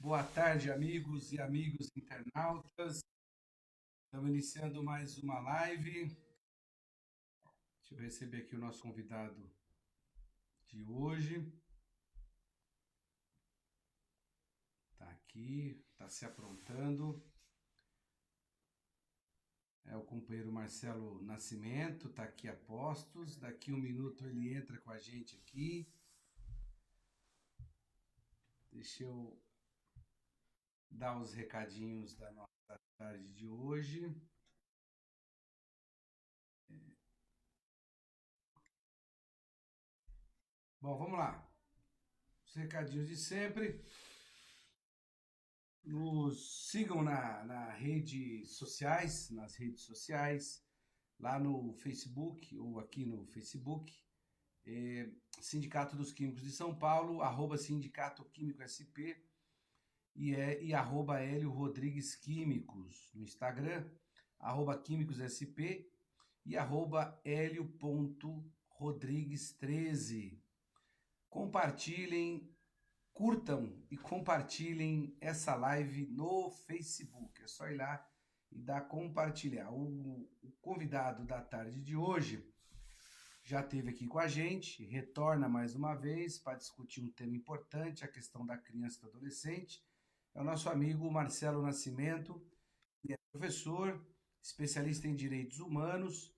Boa tarde, amigos e amigos internautas. Estamos iniciando mais uma live. Deixa eu receber aqui o nosso convidado de hoje. Está aqui, está se aprontando. É o companheiro Marcelo Nascimento, está aqui a postos. Daqui um minuto ele entra com a gente aqui. Deixa eu dar os recadinhos da nossa tarde de hoje. Bom, vamos lá. Os recadinhos de sempre. Nos sigam nas redes sociais, lá no Facebook ou aqui no Facebook, Sindicato dos Químicos de São Paulo, @Sindicato Químico SP e @Hélio Rodrigues Químicos no Instagram, @QuímicosSP e @Hélio.Rodrigues13. Compartilhem, curtam e compartilhem essa live no Facebook. É só ir lá e dar compartilhar. O convidado da tarde de hoje já esteve aqui com a gente, retorna mais uma vez para discutir um tema importante, a questão da criança e do adolescente. É o nosso amigo Marcelo Nascimento, que é professor, especialista em direitos humanos,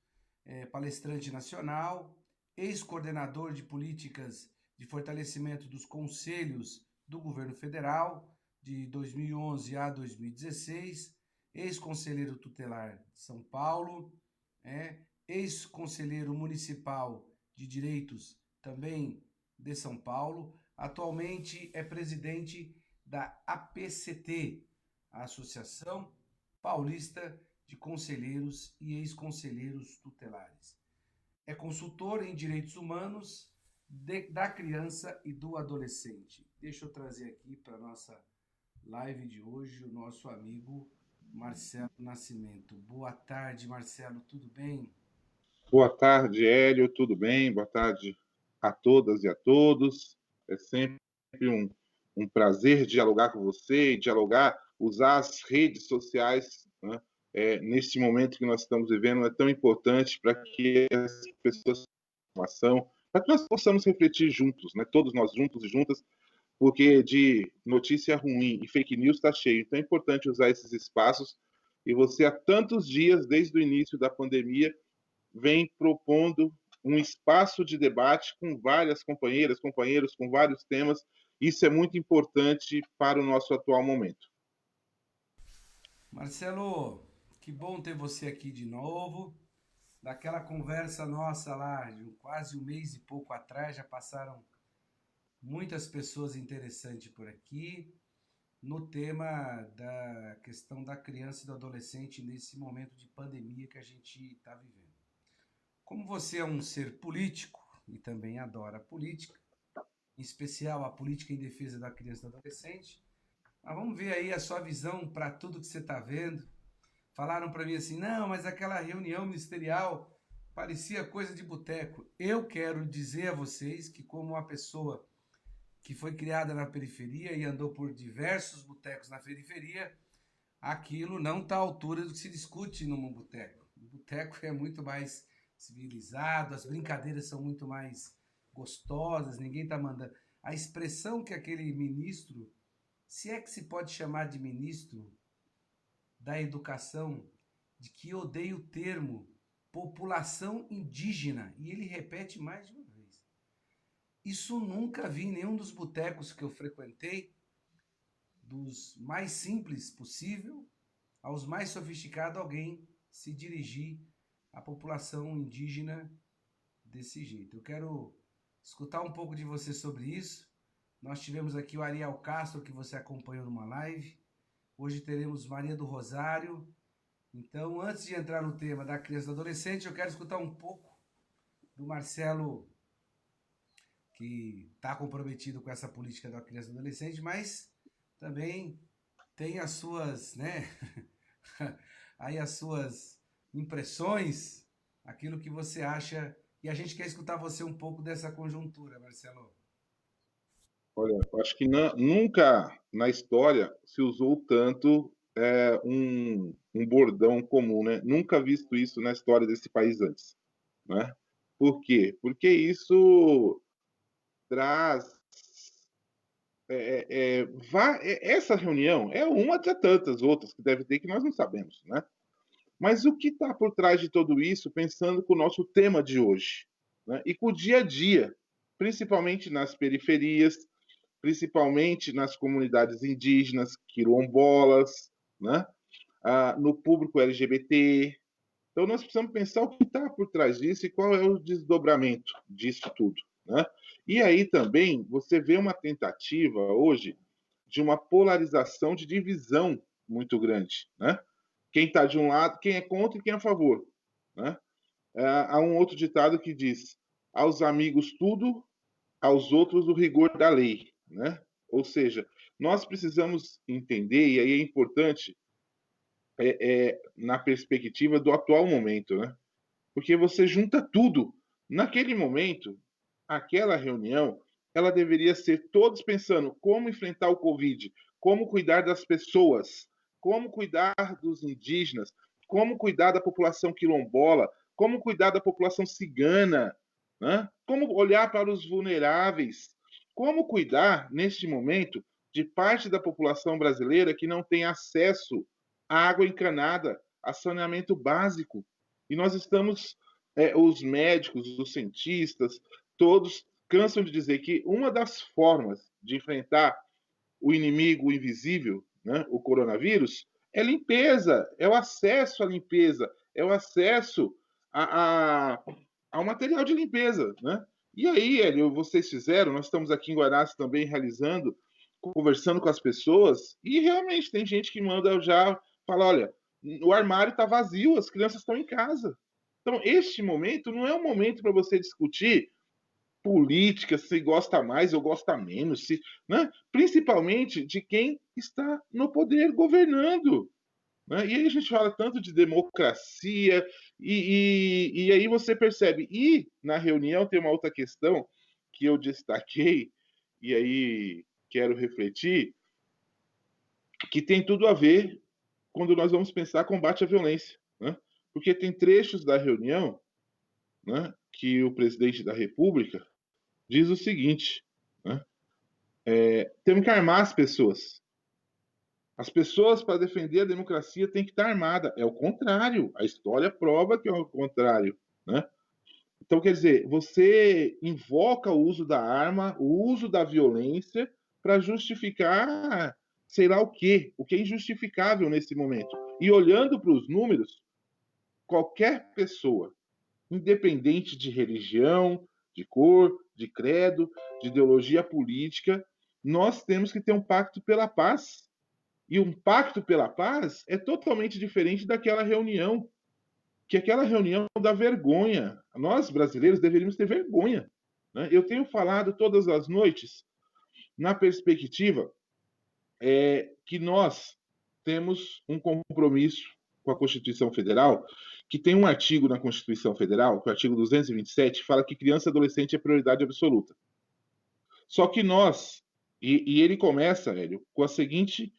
palestrante nacional, ex-coordenador de políticas de fortalecimento dos conselhos do governo federal de 2011 a 2016, ex-conselheiro tutelar de São Paulo, ex-conselheiro municipal de direitos também de São Paulo, atualmente é presidente da APCT, a Associação Paulista de Conselheiros e Ex-Conselheiros Tutelares. É consultor em direitos humanos da criança e do adolescente. Deixa eu trazer aqui para a nossa live de hoje o nosso amigo Marcelo Nascimento. Boa tarde, Marcelo, tudo bem? Boa tarde, Hélio, tudo bem? Boa tarde a todas e a todos. É sempre um prazer dialogar com você e usar as redes sociais, né? Neste momento que nós estamos vivendo, é tão importante para que as pessoas informação, para que nós possamos refletir juntos, né? Todos nós juntos e juntas, porque de notícia ruim e fake news está cheio. Então é importante usar esses espaços. E você, há tantos dias, desde o início da pandemia, vem propondo um espaço de debate com várias companheiras, companheiros, com vários temas. Isso é muito importante para o nosso atual momento. Marcelo, que bom ter você aqui de novo. Daquela conversa nossa lá, de quase um mês e pouco atrás, já passaram muitas pessoas interessantes por aqui no tema da questão da criança e do adolescente nesse momento de pandemia que a gente está vivendo. Como você é um ser político e também adora a política, em especial a política em defesa da criança e do adolescente, mas vamos ver aí a sua visão para tudo que você está vendo. Falaram para mim assim, não, mas aquela reunião ministerial parecia coisa de boteco. Eu quero dizer a vocês que, como uma pessoa que foi criada na periferia e andou por diversos botecos na periferia, aquilo não está à altura do que se discute num boteco. O boteco é muito mais civilizado, as brincadeiras são muito mais gostosas, ninguém está mandando. A expressão que aquele ministro, se é que se pode chamar de ministro da educação, de que odeia o termo população indígena, e ele repete mais de uma vez. Isso nunca vi em nenhum dos botecos que eu frequentei, dos mais simples possível aos mais sofisticados, alguém se dirigir à população indígena desse jeito. Eu quero escutar um pouco de você sobre isso. Nós tivemos aqui o Ariel Castro, que você acompanhou numa live. Hoje teremos Maria do Rosário. Então, antes de entrar no tema da criança e do adolescente, eu quero escutar um pouco do Marcelo, que está comprometido com essa política da criança e do adolescente, mas também tem as suas, né, aí as suas impressões, aquilo que você acha, e a gente quer escutar você um pouco dessa conjuntura, Marcelo. Olha, eu acho que nunca na história se usou tanto um bordão comum, né? Nunca visto isso na história desse país antes, né? Por quê? Porque isso traz essa reunião é uma de tantas outras que deve ter que nós não sabemos, né? Mas o que está por trás de tudo isso, pensando com o nosso tema de hoje, né? E com o dia a dia, principalmente nas periferias, principalmente nas comunidades indígenas, quilombolas, né? No público LGBT. Então, nós precisamos pensar o que está por trás disso e qual é o desdobramento disso tudo. Né? E aí também você vê uma tentativa hoje de uma polarização, de divisão muito grande. Né? Quem está de um lado, quem é contra e quem é a favor. Né? Há um outro ditado que diz: aos amigos tudo, aos outros o rigor da lei. Né? Ou seja, nós precisamos entender, e aí é importante, na perspectiva do atual momento, né? Porque você junta tudo. Naquele momento, aquela reunião, ela deveria ser todos pensando como enfrentar o Covid, como cuidar das pessoas, como cuidar dos indígenas, como cuidar da população quilombola, como cuidar da população cigana, né? Como olhar para os vulneráveis, como cuidar, neste momento, de parte da população brasileira que não tem acesso à água encanada, a saneamento básico. E nós estamos, os médicos, os cientistas, todos cansam de dizer que uma das formas de enfrentar o inimigo invisível, né, o coronavírus, é limpeza, é o acesso à limpeza, é o acesso ao material de limpeza. Né? E aí, Hélio, vocês fizeram, nós estamos aqui em Guarás também realizando, conversando com as pessoas, e realmente tem gente que manda já falar, olha, o armário está vazio, as crianças estão em casa. Então, este momento não é um momento para você discutir política, se gosta mais ou gosta menos, né? Principalmente de quem está no poder governando. Né? E aí a gente fala tanto de democracia, e aí você percebe. E na reunião tem uma outra questão que eu destaquei, e aí quero refletir, que tem tudo a ver quando nós vamos pensar combate à violência. Né? Porque tem trechos da reunião, né, que o presidente da República diz o seguinte, né? Temos que armar as pessoas. As pessoas, para defender a democracia, têm que estar armadas. É o contrário. A história prova que é o contrário. Né? Então, quer dizer, você invoca o uso da arma, o uso da violência, para justificar sei lá o que é injustificável nesse momento. E olhando para os números, qualquer pessoa, independente de religião, de cor, de credo, de ideologia política, nós temos que ter um pacto pela paz. E um pacto pela paz é totalmente diferente daquela reunião, que aquela reunião dá vergonha. Nós, brasileiros, deveríamos ter vergonha. Né? Eu tenho falado todas as noites na perspectiva que nós temos um compromisso com a Constituição Federal, que tem um artigo na Constituição Federal, que é o artigo 227, fala que criança e adolescente é prioridade absoluta. Só que nós, e ele começa, Hélio, com a seguinte,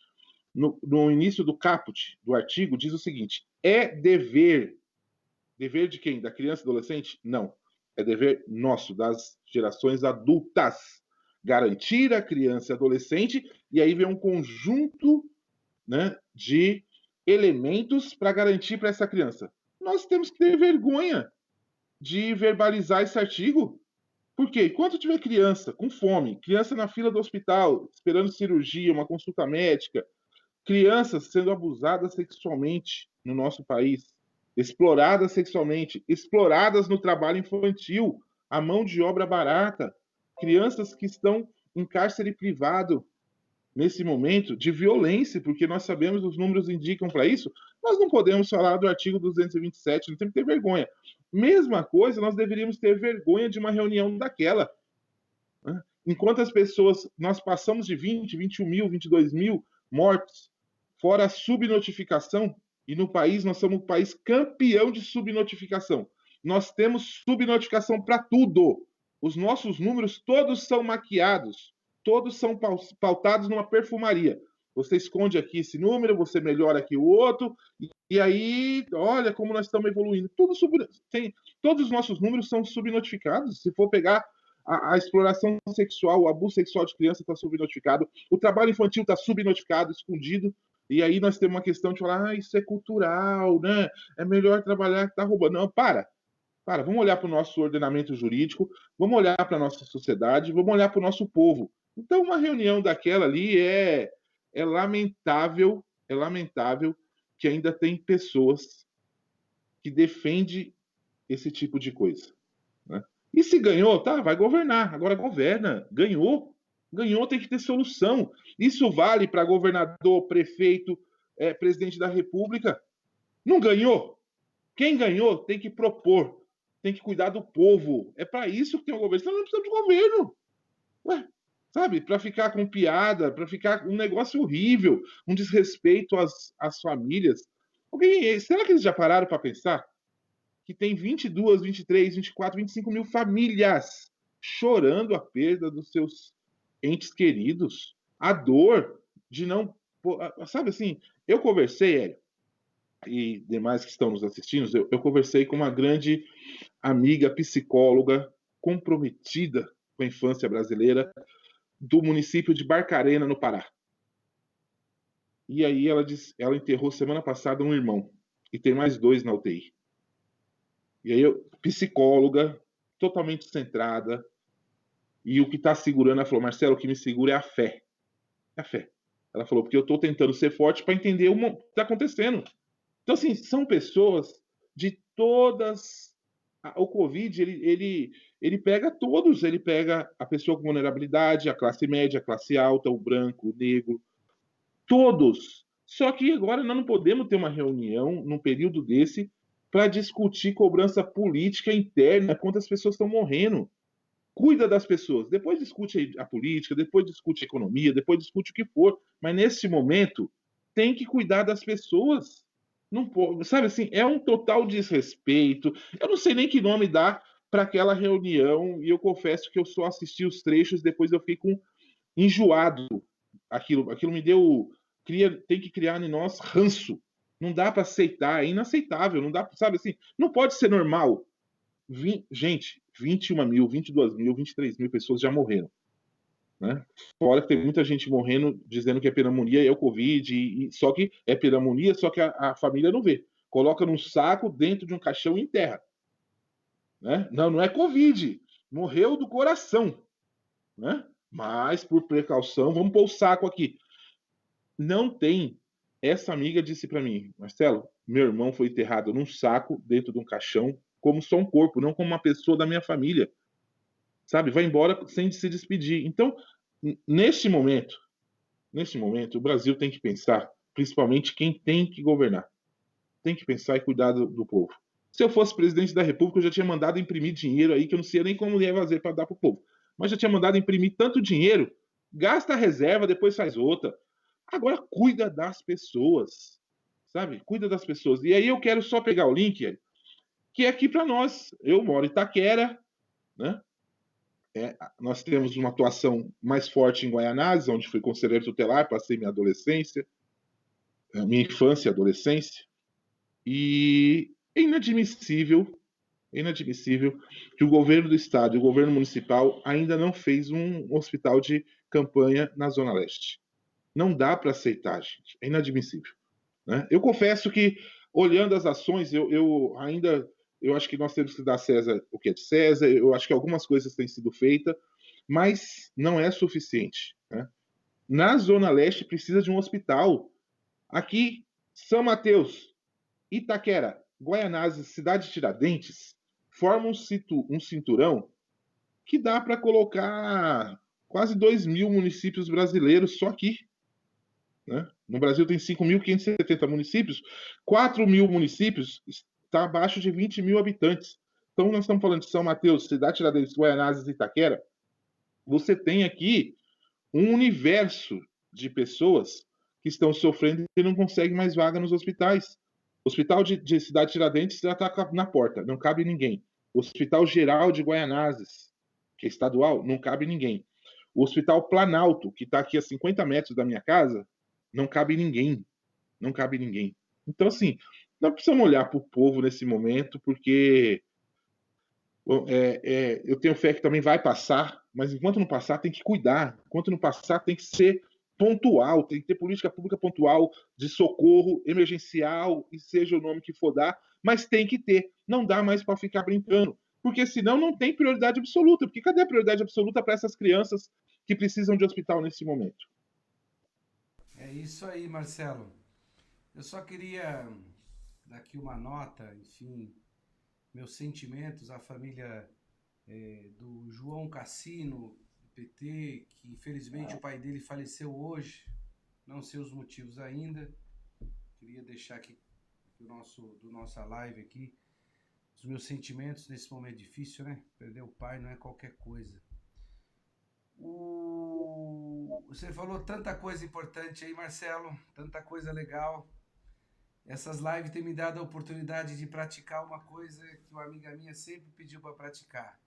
no início do caput do artigo, diz o seguinte: é dever. Dever de quem? Da criança e adolescente? Não. É dever nosso, das gerações adultas. Garantir a criança e adolescente, e aí vem um conjunto, né, de elementos para garantir para essa criança. Nós temos que ter vergonha de verbalizar esse artigo. Por quê? Enquanto tiver criança com fome, criança na fila do hospital, esperando cirurgia, uma consulta médica, crianças sendo abusadas sexualmente no nosso país, exploradas sexualmente, exploradas no trabalho infantil, a mão de obra barata, crianças que estão em cárcere privado nesse momento de violência, porque nós sabemos, os números indicam para isso, nós não podemos falar do artigo 227, não temos que ter vergonha. Mesma coisa, nós deveríamos ter vergonha de uma reunião daquela. Né? Enquanto as pessoas, nós passamos de 20, 21 mil, 22 mil mortos, fora a subnotificação, e no país nós somos um país campeão de subnotificação. Nós temos subnotificação para tudo. Os nossos números todos são maquiados. todos são pautados numa perfumaria. Você esconde aqui esse número, você melhora aqui o outro, e aí, olha como nós estamos evoluindo. Todos os nossos números são subnotificados. Se for pegar a exploração sexual, o abuso sexual de criança está subnotificado, o trabalho infantil está subnotificado, escondido, e aí nós temos uma questão de falar, isso é cultural, né? É melhor trabalhar que está roubando. Não, vamos olhar para o nosso ordenamento jurídico, vamos olhar para a nossa sociedade, vamos olhar para o nosso povo. Então, uma reunião daquela ali é lamentável que ainda tem pessoas que defendem esse tipo de coisa. Né? E se ganhou, tá, vai governar. Agora governa, ganhou, tem que ter solução. Isso vale para governador, prefeito, presidente da República. Não ganhou? Quem ganhou tem que propor, tem que cuidar do povo. É para isso que tem o governo. Senão não precisa de governo. Ué, sabe? Para ficar com piada, para ficar um negócio horrível, um desrespeito às famílias. Será que eles já pararam para pensar que tem 22, 23, 24, 25 mil famílias chorando a perda dos seus entes queridos? A dor de não... Sabe assim, eu conversei, Hélio, e demais que estão nos assistindo, eu conversei com uma grande amiga psicóloga comprometida com a infância brasileira do município de Barcarena, no Pará. E aí ela enterrou semana passada um irmão e tem mais 2 na UTI. E aí psicóloga, totalmente centrada, e o que está segurando, ela falou, Marcelo, o que me segura é a fé. É a fé. Ela falou, porque eu estou tentando ser forte para entender o que está acontecendo. Então, assim, são pessoas de todas... O Covid, ele pega todos. Ele pega a pessoa com vulnerabilidade, a classe média, a classe alta, o branco, o negro. Todos. Só que agora nós não podemos ter uma reunião num período desse para discutir cobrança política interna, quantas pessoas estão morrendo. Cuida das pessoas. Depois discute a política, depois discute a economia, depois discute o que for. Mas nesse momento, tem que cuidar das pessoas. Não pode, sabe assim, é um total desrespeito. Eu não sei nem que nome dar para aquela reunião, e eu confesso que eu só assisti os trechos, depois eu fiquei enjoado. Aquilo me deu... Tem que criar em nós ranço. Não dá para aceitar, é inaceitável. Não dá, sabe assim, não pode ser normal. Gente, 21 mil, 22 mil, 23 mil pessoas já morreram. Né? Fora que tem muita gente morrendo dizendo que é pneumonia, é o Covid, só que é pneumonia, só que a família não vê. Coloca num saco dentro de um caixão e enterra. Né? Não é Covid, morreu do coração. Né? Mas, por precaução, vamos pôr o saco aqui. Não tem. Essa amiga disse para mim, Marcelo, meu irmão foi enterrado num saco dentro de um caixão, como só um corpo, não como uma pessoa da minha família. Sabe? Vai embora sem se despedir. Então, neste momento, o Brasil tem que pensar, principalmente quem tem que governar. Tem que pensar e cuidar do povo. Se eu fosse presidente da República, eu já tinha mandado imprimir dinheiro aí, que eu não sei nem como ia fazer para dar para o povo. Mas já tinha mandado imprimir tanto dinheiro, gasta a reserva, depois faz outra. Agora, cuida das pessoas. Sabe? Cuida das pessoas. E aí eu quero só pegar o link, que é aqui para nós. Eu moro em Itaquera, né? Nós temos uma atuação mais forte em Guaianazes, onde fui conselheiro tutelar, passei minha adolescência, minha infância e adolescência, e é inadmissível que o governo do estado e o governo municipal ainda não fez um hospital de campanha na Zona Leste. Não dá para aceitar, gente. É inadmissível. Né? Eu confesso que, olhando as ações, eu acho que nós temos que dar a César o que é de César, eu acho que algumas coisas têm sido feitas, mas não é suficiente. Né? Na Zona Leste precisa de um hospital. Aqui, São Mateus, Itaquera, Guaianazes, Cidade de Tiradentes, formam um cinturão que dá para colocar quase 2 mil municípios brasileiros só aqui. Né? No Brasil tem 5.570 municípios, 4 mil municípios está abaixo de 20 mil habitantes. Então, nós estamos falando de São Mateus, Cidade Tiradentes, Guaianazes e Itaquera. Você tem aqui um universo de pessoas que estão sofrendo e não conseguem mais vaga nos hospitais. O Hospital de Cidade Tiradentes já está na porta, não cabe ninguém. O Hospital Geral de Guaianazes, que é estadual, não cabe ninguém. O Hospital Planalto, que está aqui a 50 metros da minha casa, não cabe ninguém. Não cabe ninguém. Então, assim, nós precisamos olhar para o povo nesse momento, porque eu tenho fé que também vai passar, mas enquanto não passar, tem que cuidar. Enquanto não passar, tem que ser pontual, tem que ter política pública pontual de socorro emergencial, e seja o nome que for dar, mas tem que ter. Não dá mais para ficar brincando, porque senão não tem prioridade absoluta. Porque cadê a prioridade absoluta para essas crianças que precisam de hospital nesse momento? É isso aí, Marcelo. Eu só queria dar aqui uma nota, enfim, meus sentimentos à família do João Cassino, do PT, que infelizmente o pai dele faleceu hoje, não sei os motivos ainda. Queria deixar aqui do nossa live aqui os meus sentimentos nesse momento difícil, né? Perder o pai não é qualquer coisa. Você falou tanta coisa importante aí, Marcelo, tanta coisa legal. Essas lives têm me dado a oportunidade de praticar uma coisa que uma amiga minha sempre pediu para praticar,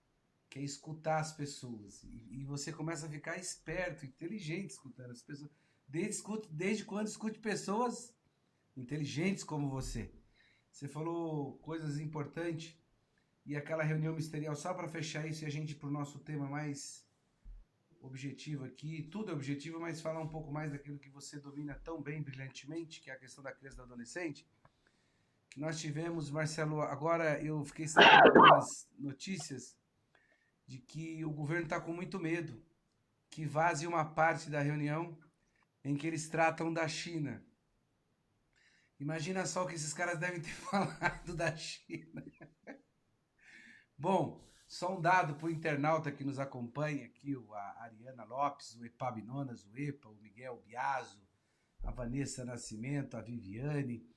que é escutar as pessoas. E você começa a ficar esperto, inteligente escutando as pessoas. Desde quando escute pessoas inteligentes como você. Você falou coisas importantes e aquela reunião ministerial, só para fechar isso e a gente ir para o nosso tema mais objetivo aqui. Tudo é objetivo, mas falar um pouco mais daquilo que você domina tão bem, brilhantemente, que é a questão da criança e do adolescente. Que nós tivemos, Marcelo, agora eu fiquei sabendo algumas notícias de que o governo está com muito medo que vaze uma parte da reunião em que eles tratam da China. Imagina só o que esses caras devem ter falado da China. Bom, só um dado para o internauta que nos acompanha aqui, a Ariana Lopes, o Epabinonas, o Epa, o Miguel Biaso, a Vanessa Nascimento, a Viviane,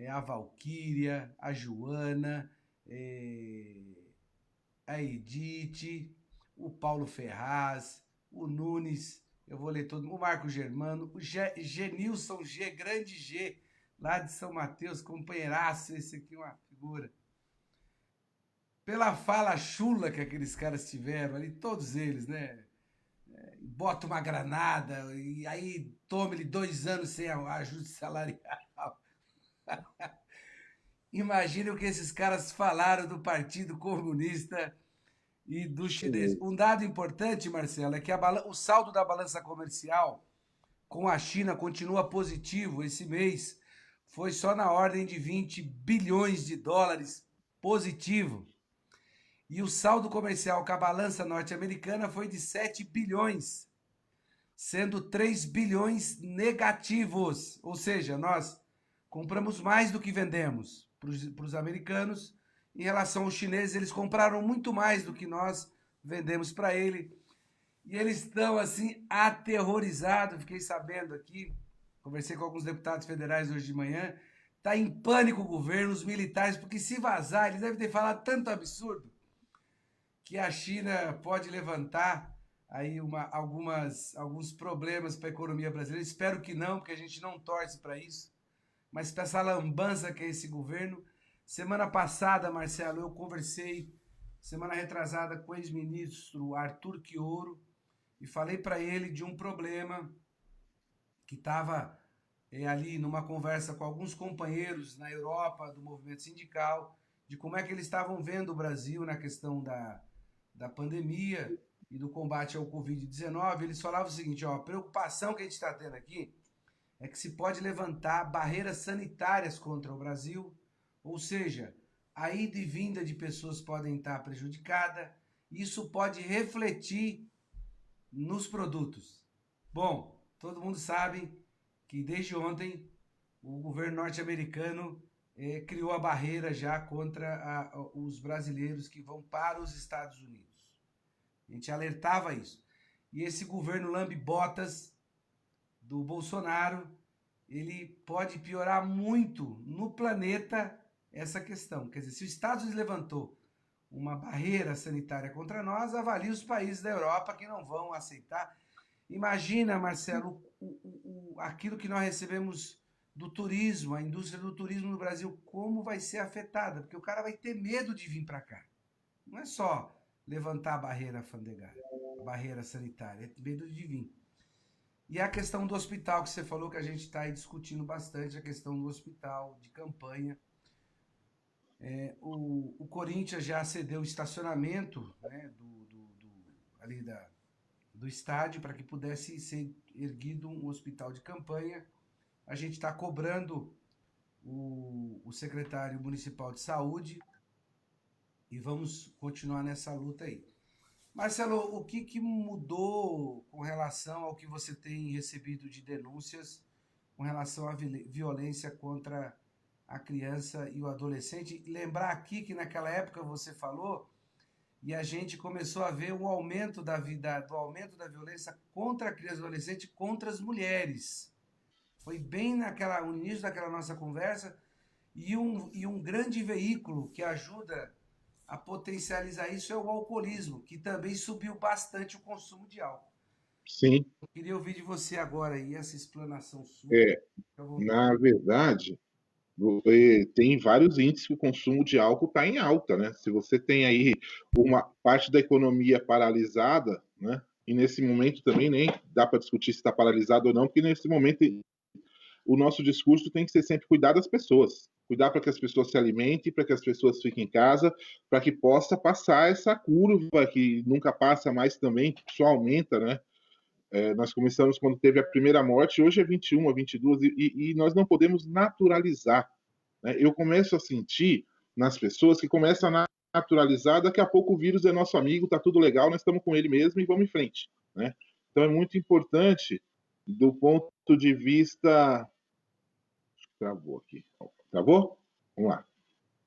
a Valquíria, a Joana, a Edith, o Paulo Ferraz, o Nunes, eu vou ler todo, o Marco Germano, o Genilson G, grande G, lá de São Mateus, companheiraço, esse aqui é uma figura. Pela fala chula que aqueles caras tiveram ali, todos eles, né? Bota uma granada e aí tome-lhe 2 anos sem ajuste salarial. Imagina o que esses caras falaram do Partido Comunista e do chinês. Um dado importante, Marcelo, é que o saldo da balança comercial com a China continua positivo esse mês. Foi só na ordem de 20 bilhões de dólares positivo. E o saldo comercial com a balança norte-americana foi de 7 bilhões, sendo 3 bilhões negativos. Ou seja, nós compramos mais do que vendemos para os americanos. Em relação aos chineses, eles compraram muito mais do que nós vendemos para ele. E eles estão assim aterrorizados. Fiquei sabendo aqui, conversei com alguns deputados federais hoje de manhã. Está em pânico o governo, os militares, porque se vazar, eles devem ter falado tanto absurdo que a China pode levantar aí alguns problemas para a economia brasileira. Espero que não, porque a gente não torce para isso. Mas para essa lambança que é esse governo. Semana passada, Marcelo, eu conversei, semana retrasada, com o ex-ministro Arthur Quioro e falei para ele de um problema que estava ali numa conversa com alguns companheiros na Europa do movimento sindical, de como é que eles estavam vendo o Brasil na questão da pandemia e do combate ao Covid-19. Eles falavam o seguinte, ó, a preocupação que a gente está tendo aqui é que se pode levantar barreiras sanitárias contra o Brasil, ou seja, a ida e vinda de pessoas podem estar prejudicada, e isso pode refletir nos produtos. Bom, todo mundo sabe que desde ontem o governo norte-americano criou a barreira já contra os brasileiros que vão para os Estados Unidos. A gente alertava isso. E esse governo lambe-botas do Bolsonaro, ele pode piorar muito no planeta essa questão. Quer dizer, se os Estados Unidos levantou uma barreira sanitária contra nós, avalie os países da Europa que não vão aceitar. Imagina, Marcelo, aquilo que nós recebemos do turismo, a indústria do turismo no Brasil, como vai ser afetada, porque o cara vai ter medo de vir para cá. Não é só levantar a barreira alfandegária. barreira sanitária, é medo de vir. E a questão do hospital, que você falou que a gente está aí discutindo bastante, a questão do hospital, de campanha. O Corinthians já cedeu o estacionamento, né, ali do estádio para que pudesse ser erguido um hospital de campanha. A gente está cobrando o secretário municipal de saúde e vamos continuar nessa luta aí. Marcelo, o que mudou com relação ao que você tem recebido de denúncias com relação à violência contra a criança e o adolescente? Lembrar aqui que naquela época você falou e a gente começou a ver o aumento do aumento da violência contra a criança e adolescente, contra as mulheres. Foi bem no início daquela nossa conversa e um grande veículo que ajuda a potencializar isso é o alcoolismo, que também subiu bastante o consumo de álcool. Sim, Eu queria ouvir de você agora aí essa explanação sua. é, Fique à vontade. na verdade, tem vários índices que o consumo de álcool está em alta, né? Se você tem aí uma parte da economia paralisada, né? E nesse momento também nem dá para discutir se está paralisado ou não, porque nesse momento o nosso discurso tem que ser sempre cuidar das pessoas, cuidar para que as pessoas se alimentem, para que as pessoas fiquem em casa, para que possa passar essa curva que nunca passa mais também, só aumenta, né? Nós começamos quando teve a primeira morte, hoje é 21, 22, e nós não podemos naturalizar. Né? Eu começo a sentir nas pessoas que começam a naturalizar, daqui a pouco o vírus é nosso amigo, está tudo legal, nós estamos com ele mesmo e vamos em frente. Né? Então é muito importante do ponto de vista. Travou aqui. Travou? Vamos lá.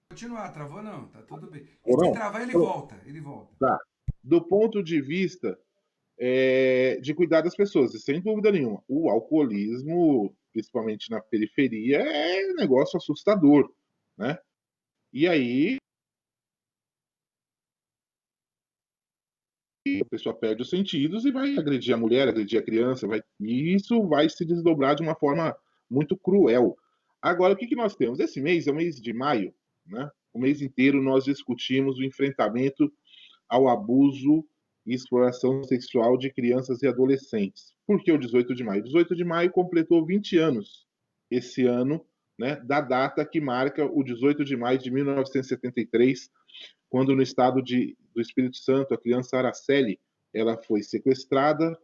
Continuar, travou não, tá tudo bem. E Ou se não? travar, ele volta, ele volta. Tá. Do ponto de vista de cuidar das pessoas, e sem dúvida nenhuma, o alcoolismo, principalmente na periferia, é um negócio assustador, né? E aí a pessoa perde os sentidos e vai agredir a mulher, agredir a criança, e isso vai se desdobrar de uma forma muito cruel. Agora, o que nós temos? Esse mês é o mês de maio, né? O mês inteiro nós discutimos o enfrentamento ao abuso e exploração sexual de crianças e adolescentes. Por que o 18 de maio? 18 de maio completou 20 anos esse ano, né, da data que marca o 18 de maio de 1973, quando no estado do Espírito Santo, a criança Araceli, ela foi sequestrada,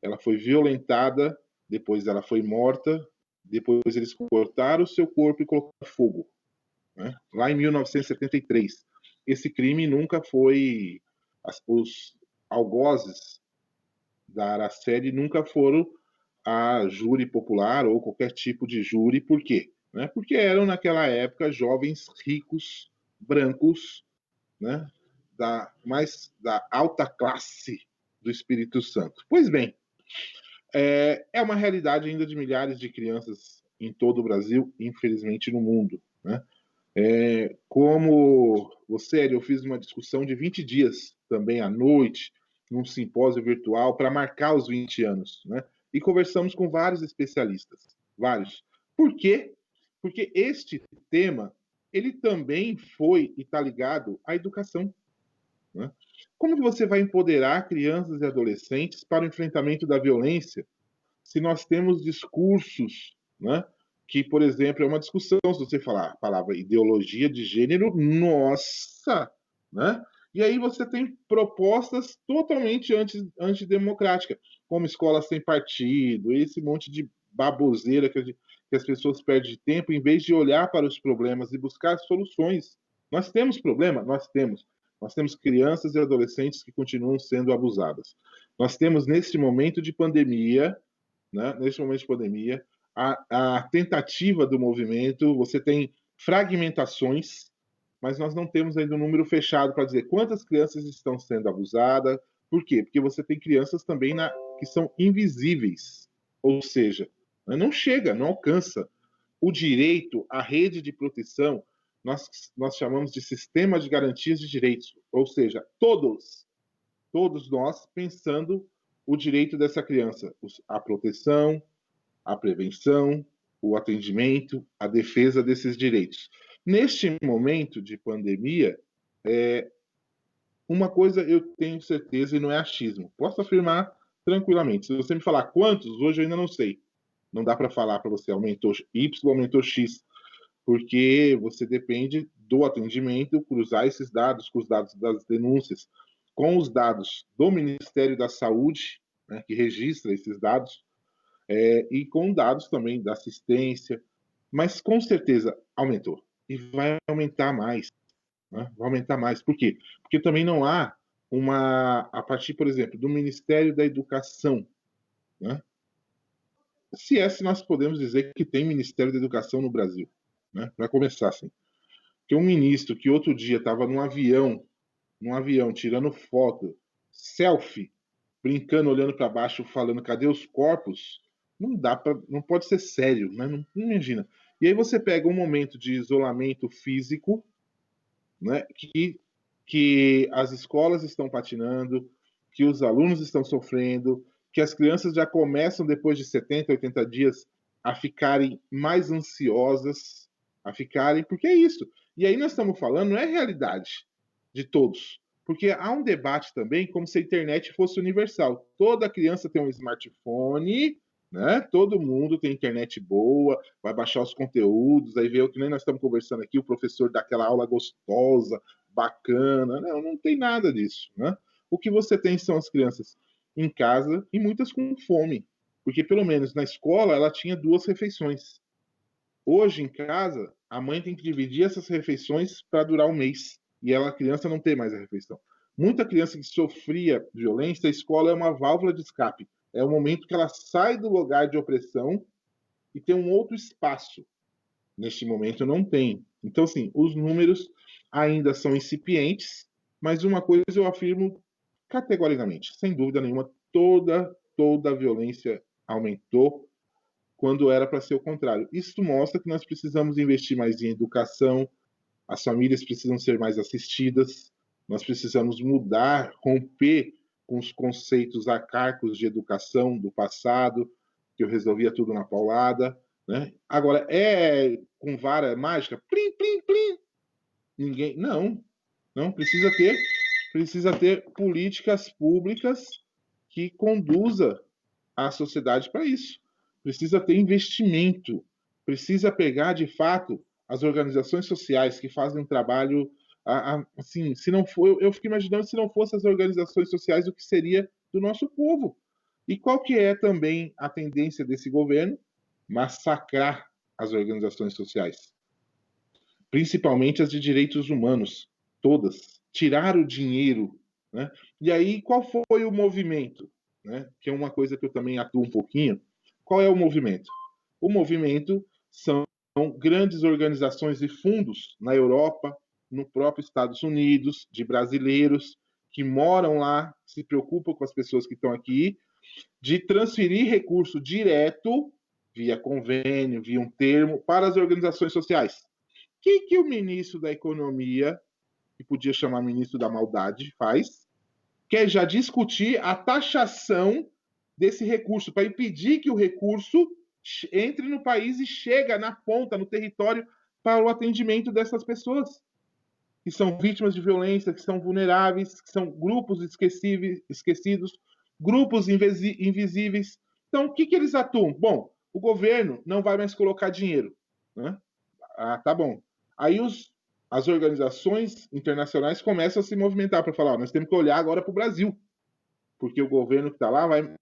ela foi violentada, depois ela foi morta, depois eles cortaram o seu corpo e colocaram fogo. Né? Lá em 1973. Esse crime nunca foi. Os algozes da Araceli nunca foram a júri popular ou qualquer tipo de júri. Por quê? Né? Porque eram, naquela época, jovens ricos, brancos, né? Da alta classe do Espírito Santo. Pois bem, é uma realidade ainda de milhares de crianças em todo o Brasil, infelizmente no mundo. Né? Como você, eu fiz uma discussão de 20 dias também à noite, num simpósio virtual, para marcar os 20 anos. Né? E conversamos com vários especialistas, vários. Por quê? Porque este tema, ele também foi e está ligado à educação. Né? Como que você vai empoderar crianças e adolescentes para o enfrentamento da violência se nós temos discursos, né, que, por exemplo, é uma discussão, se você falar a palavra ideologia de gênero, nossa, né? E aí você tem propostas totalmente antidemocráticas, como escolas sem partido, esse monte de baboseira que as pessoas perdem tempo em vez de olhar para os problemas e buscar soluções. Nós temos problema? Nós temos. Nós temos crianças e adolescentes que continuam sendo abusadas. Nós temos, neste momento de pandemia, né, neste momento de pandemia, a tentativa do movimento, você tem fragmentações, mas nós não temos ainda um número fechado para dizer quantas crianças estão sendo abusadas. Por quê? Porque você tem crianças também que são invisíveis, ou seja, não chega, não alcança. O direito, a rede de proteção, nós chamamos de sistema de garantias de direitos, ou seja, todos nós pensando o direito dessa criança, a proteção, a prevenção, o atendimento, a defesa desses direitos. Neste momento de pandemia, uma coisa eu tenho certeza e não é achismo. Posso afirmar tranquilamente. Se você me falar quantos, hoje eu ainda não sei. Não dá para falar para você aumentou Y, aumentou X, porque você depende do atendimento, cruzar esses dados com os dados das denúncias, com os dados do Ministério da Saúde, né, que registra esses dados, e com dados também da assistência, mas com certeza aumentou. E vai aumentar mais. Né? Vai aumentar mais. Por quê? Porque também não há a partir, por exemplo, do Ministério da Educação, né? Se é, se nós podemos dizer que tem Ministério da Educação no Brasil, né? Para começar, assim. Que um ministro que outro dia estava num avião, tirando foto, selfie, brincando, olhando para baixo, falando, cadê os corpos? Não dá para, não pode ser sério, né? Não imagina. E aí você pega um momento de isolamento físico, né? Que as escolas estão patinando, que os alunos estão sofrendo, que as crianças já começam, depois de 70, 80 dias, a ficarem mais ansiosas, a ficarem, porque é isso. E aí nós estamos falando, não é realidade de todos, porque há um debate também como se a internet fosse universal. Toda criança tem um smartphone, né? Todo mundo tem internet boa, vai baixar os conteúdos, aí vê o que nem nós estamos conversando aqui, o professor dá aquela aula gostosa, bacana. Não, não tem nada disso, né? O que você tem são as crianças em casa e muitas com fome, porque pelo menos na escola ela tinha 2 refeições. Hoje em casa a mãe tem que dividir essas refeições para durar um mês e ela, a criança, não tem mais a refeição. Muita criança que sofria violência, a escola é uma válvula de escape. É o momento que ela sai do lugar de opressão e tem um outro espaço. Neste momento não tem. Então, assim, os números ainda são incipientes, mas uma coisa eu afirmo categoricamente, sem dúvida nenhuma, toda a violência aumentou quando era para ser o contrário. Isso mostra que nós precisamos investir mais em educação, as famílias precisam ser mais assistidas, nós precisamos mudar, romper com os conceitos arcaicos de educação do passado, que eu resolvia tudo na paulada, né? Agora, é com vara mágica? Plim, plim, plim. Ninguém. Não, precisa ter políticas públicas que conduza a sociedade para isso. Precisa ter investimento, precisa pegar de fato as organizações sociais que fazem um trabalho assim, se não for, eu fico imaginando se não fossem as organizações sociais o que seria do nosso povo. E qual que é também a tendência desse governo? Massacrar as organizações sociais, principalmente as de direitos humanos, todas, tirar o dinheiro, né? E aí qual foi o movimento, né? Que é uma coisa que eu também atuo um pouquinho. Qual é o movimento? O movimento são grandes organizações e fundos na Europa, no próprio Estados Unidos, de brasileiros que moram lá, se preocupam com as pessoas que estão aqui, de transferir recurso direto, via convênio, via um termo, para as organizações sociais. O que o ministro da Economia, que podia chamar ministro da Maldade, faz? Quer já discutir a taxação desse recurso, para impedir que o recurso entre no país e chega na ponta, no território, para o atendimento dessas pessoas que são vítimas de violência, que são vulneráveis, que são grupos esquecidos, grupos invisíveis. Então, o que eles atuam? Bom, o governo não vai mais colocar dinheiro, né? Ah, tá bom. Aí as organizações internacionais começam a se movimentar para falar, nós temos que olhar agora para o Brasil, porque o governo que está lá vai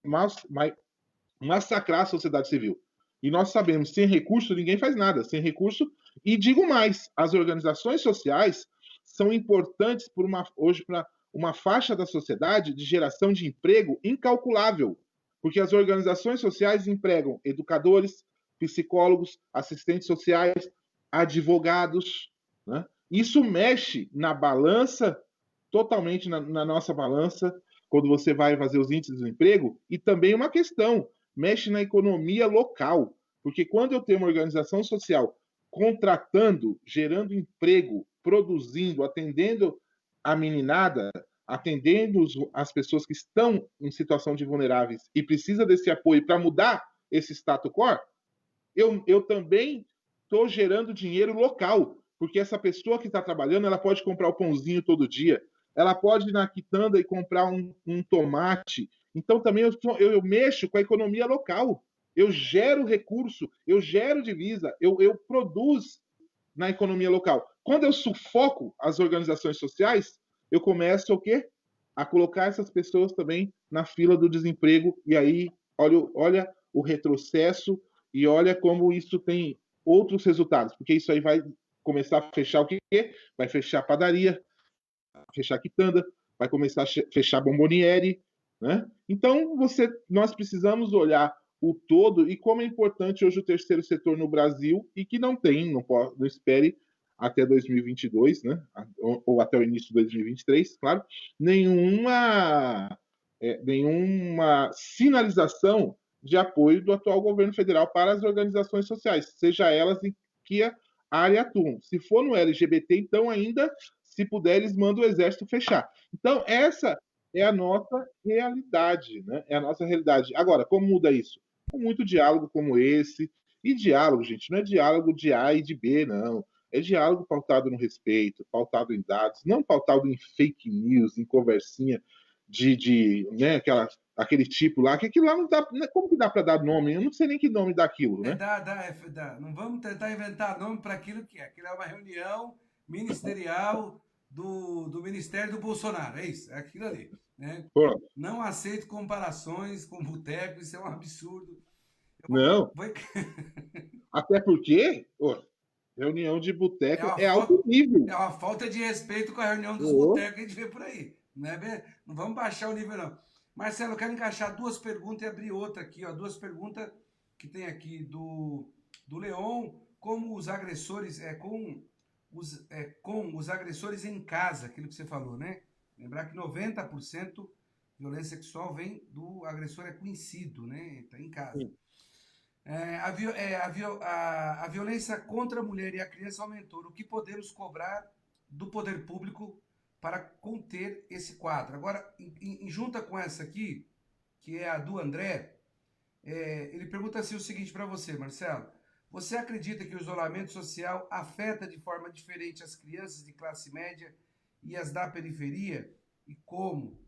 massacrar a sociedade civil. E nós sabemos, sem recurso ninguém faz nada, sem recurso. E digo mais, as organizações sociais são importantes hoje para uma faixa da sociedade de geração de emprego incalculável, porque as organizações sociais empregam educadores, psicólogos, assistentes sociais, advogados, né? Isso mexe na balança, totalmente na nossa balança, quando você vai fazer os índices do emprego, e também uma questão, mexe na economia local, porque quando eu tenho uma organização social contratando, gerando emprego, produzindo, atendendo a meninada, atendendo as pessoas que estão em situação de vulneráveis e precisa desse apoio para mudar esse status quo, eu também estou gerando dinheiro local, porque essa pessoa que está trabalhando, ela pode comprar o pãozinho todo dia, ela pode ir na quitanda e comprar um tomate. Então, também eu mexo com a economia local. Eu gero recurso, eu gero divisa, eu produzo na economia local. Quando eu sufoco as organizações sociais, eu começo o quê? A colocar essas pessoas também na fila do desemprego. E aí, olha o retrocesso e olha como isso tem outros resultados. Porque isso aí vai começar a fechar o quê? Vai fechar a padaria, fechar quitanda, vai começar a fechar bomboniere, né? Então, nós precisamos olhar o todo e como é importante hoje o terceiro setor no Brasil e que não espere até 2022, né? Ou até o início de 2023, claro, nenhuma sinalização de apoio do atual governo federal para as organizações sociais, seja elas em que área atuam. Se for no LGBT, então ainda, se puder, eles mandam o exército fechar. Então, essa é a nossa realidade, né? É a nossa realidade. Agora, como muda isso? Com muito diálogo como esse. E diálogo, gente, não é diálogo de A e de B, não. É diálogo pautado no respeito, pautado em dados, não pautado em fake news, em conversinha né, aquele tipo lá, que aquilo lá não dá. Como que dá para dar nome? Eu não sei nem que nome dá aquilo, né? Não vamos tentar inventar nome para aquilo que é. Aquilo é uma reunião ministerial do Ministério do Bolsonaro. É isso, é aquilo ali. Né? Pronto. Não aceito comparações com boteco, isso é um absurdo. Não. Vou... Até porque, reunião de boteco é alto falta, nível. é uma falta de respeito com a reunião dos Oh. botecos que a gente vê por aí. Não vamos baixar o nível, não. Marcelo, eu quero encaixar duas perguntas e abrir outra aqui. Ó, duas perguntas que tem aqui do Leon, como os agressores, com os agressores em casa, aquilo que você falou, né? Lembrar que 90% violência sexual vem do agressor é conhecido, né? Está em casa. Sim. A violência contra a mulher e a criança aumentou. O que podemos cobrar do poder público para conter esse quadro? Agora, junta com essa aqui, que é a do André, ele pergunta assim o seguinte para você, Marcelo. Você acredita que o isolamento social afeta de forma diferente as crianças de classe média e as da periferia? E como?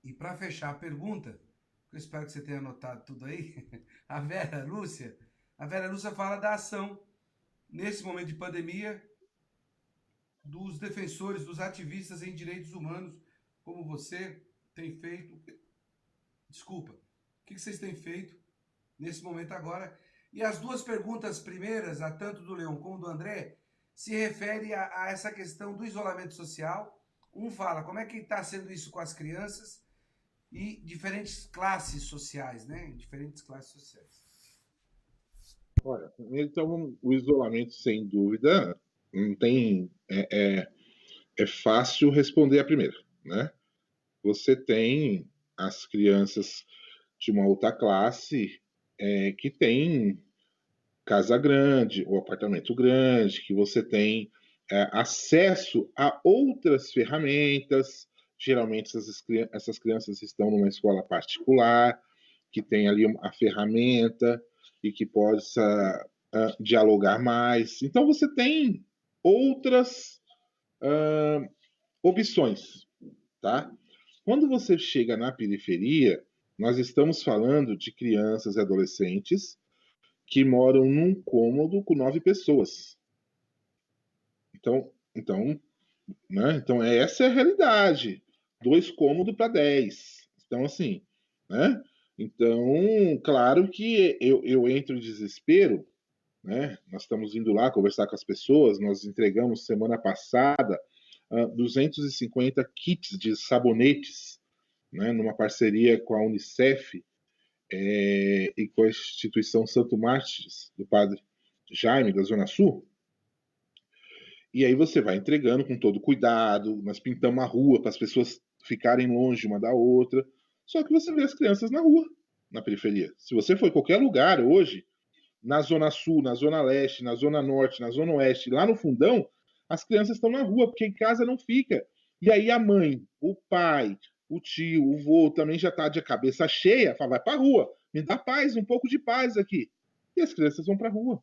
E para fechar a pergunta, eu espero que você tenha anotado tudo aí, a Vera Lúcia fala da ação, nesse momento de pandemia, dos defensores, dos ativistas em direitos humanos, como você tem feito. Desculpa. O que vocês têm feito nesse momento agora? E as duas perguntas primeiras, a tanto do Leon como do André, se refere a essa questão do isolamento social. Um fala como é que está sendo isso com as crianças e diferentes classes sociais, né? Diferentes classes sociais. Olha, então o isolamento, sem dúvida, não tem. É fácil responder a primeira, né? Você tem as crianças de uma outra classe que tem casa grande ou apartamento grande, que você tem acesso a outras ferramentas. Geralmente essas crianças estão numa escola particular, que tem ali a ferramenta e que possa dialogar mais. Então você tem outras opções, tá? Quando você chega na periferia, nós estamos falando de crianças e adolescentes que moram num cômodo com 9 pessoas. Então, essa é a realidade. 2 cômodos para 10. Então, assim, né? Então, claro que eu entro em desespero, né? Nós estamos indo lá conversar com as pessoas, nós entregamos semana passada 250 kits de sabonetes, né? Numa parceria com a Unicef e com a instituição Santo Mártires, do padre Jaime, da Zona Sul. E aí você vai entregando com todo cuidado, nós pintamos a rua para as pessoas ficarem longe uma da outra. Só que você vê as crianças na rua, na periferia. Se você for em qualquer lugar hoje, na Zona Sul, na Zona Leste, na Zona Norte, na Zona Oeste, lá no fundão, as crianças estão na rua, porque em casa não fica. E aí a mãe, o pai, o tio, o vô também já está de cabeça cheia, fala, vai para a rua, me dá paz, um pouco de paz aqui. E as crianças vão para a rua.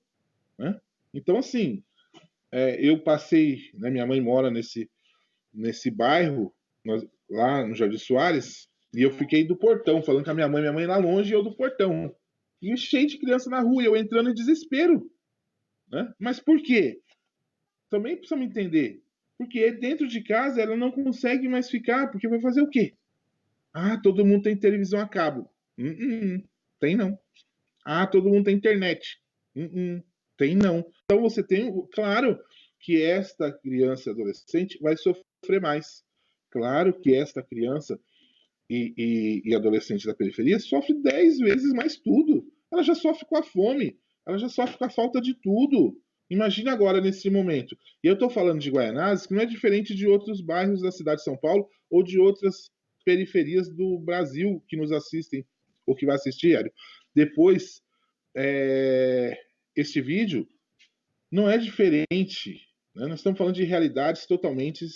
Né? Então, assim, eu passei, né, minha mãe mora nesse bairro, lá no Jardim Soares, e eu fiquei do portão, falando com a minha mãe lá longe e eu do portão. E cheio de criança na rua, eu entrando em desespero. Né? Mas por quê? Também precisamos entender. Porque dentro de casa ela não consegue mais ficar, porque vai fazer o quê? Ah, todo mundo tem televisão a cabo. Tem não. Ah, todo mundo tem internet. Tem não. Então você tem, claro que esta criança e adolescente vai sofrer mais. Claro que esta criança e adolescente da periferia sofre 10 vezes mais tudo. Ela já sofre com a fome, ela já sofre com a falta de tudo. Imagina agora nesse momento. E eu estou falando de Guaianazes, que não é diferente de outros bairros da cidade de São Paulo ou de outras periferias do Brasil que nos assistem, ou que vai assistir, Hélio. Depois, este vídeo não é diferente. Né? Nós estamos falando de realidades totalmente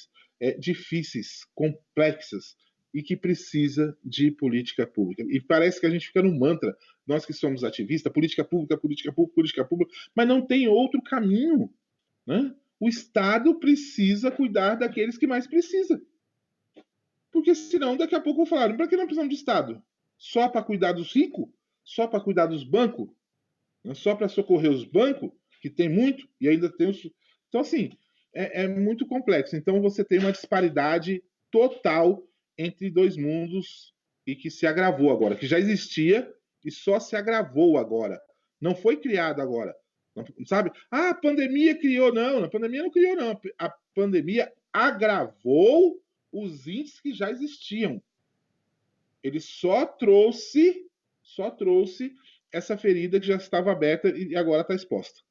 difíceis, complexas, e que precisa de política pública. E parece que a gente fica no mantra, nós que somos ativistas, política pública, política pública, política pública, mas não tem outro caminho. Né? O Estado precisa cuidar daqueles que mais precisam. Porque senão, daqui a pouco vou falar, para que não precisamos de Estado? Só para cuidar dos ricos? Só para cuidar dos bancos? Só para socorrer os bancos, que tem muito, e ainda tem os. Então, assim, é muito complexo. Então, você tem uma disparidade total entre dois mundos e que se agravou agora, que já existia e só se agravou agora. Não foi criado agora. Sabe? Ah, a pandemia criou. Não, a pandemia não criou, não. A pandemia agravou os índices que já existiam. Ele só trouxe essa ferida que já estava aberta e agora está exposta.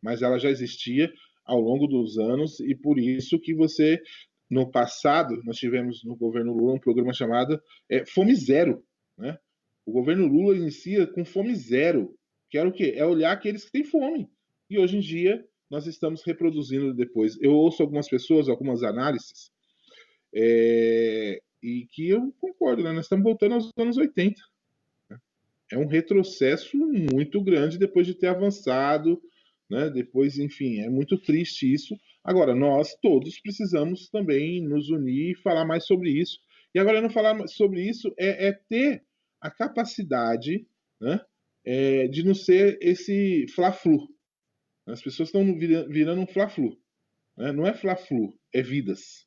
Mas ela já existia ao longo dos anos e por isso que você, no passado, nós tivemos no governo Lula um programa chamado Fome Zero. Né? O governo Lula inicia com Fome Zero, que era o quê? É olhar aqueles que têm fome. E hoje em dia nós estamos reproduzindo depois. Eu ouço algumas pessoas, algumas análises, e que eu concordo, né? Nós estamos voltando aos anos 80. É um retrocesso muito grande depois de ter avançado, né? Depois, enfim, é muito triste isso. Agora, nós todos precisamos também nos unir e falar mais sobre isso. E agora, não falar sobre isso é ter a capacidade, né? De não ser esse fla-flu. As pessoas estão virando um fla-flu. Né? Não é fla-flu, é vidas.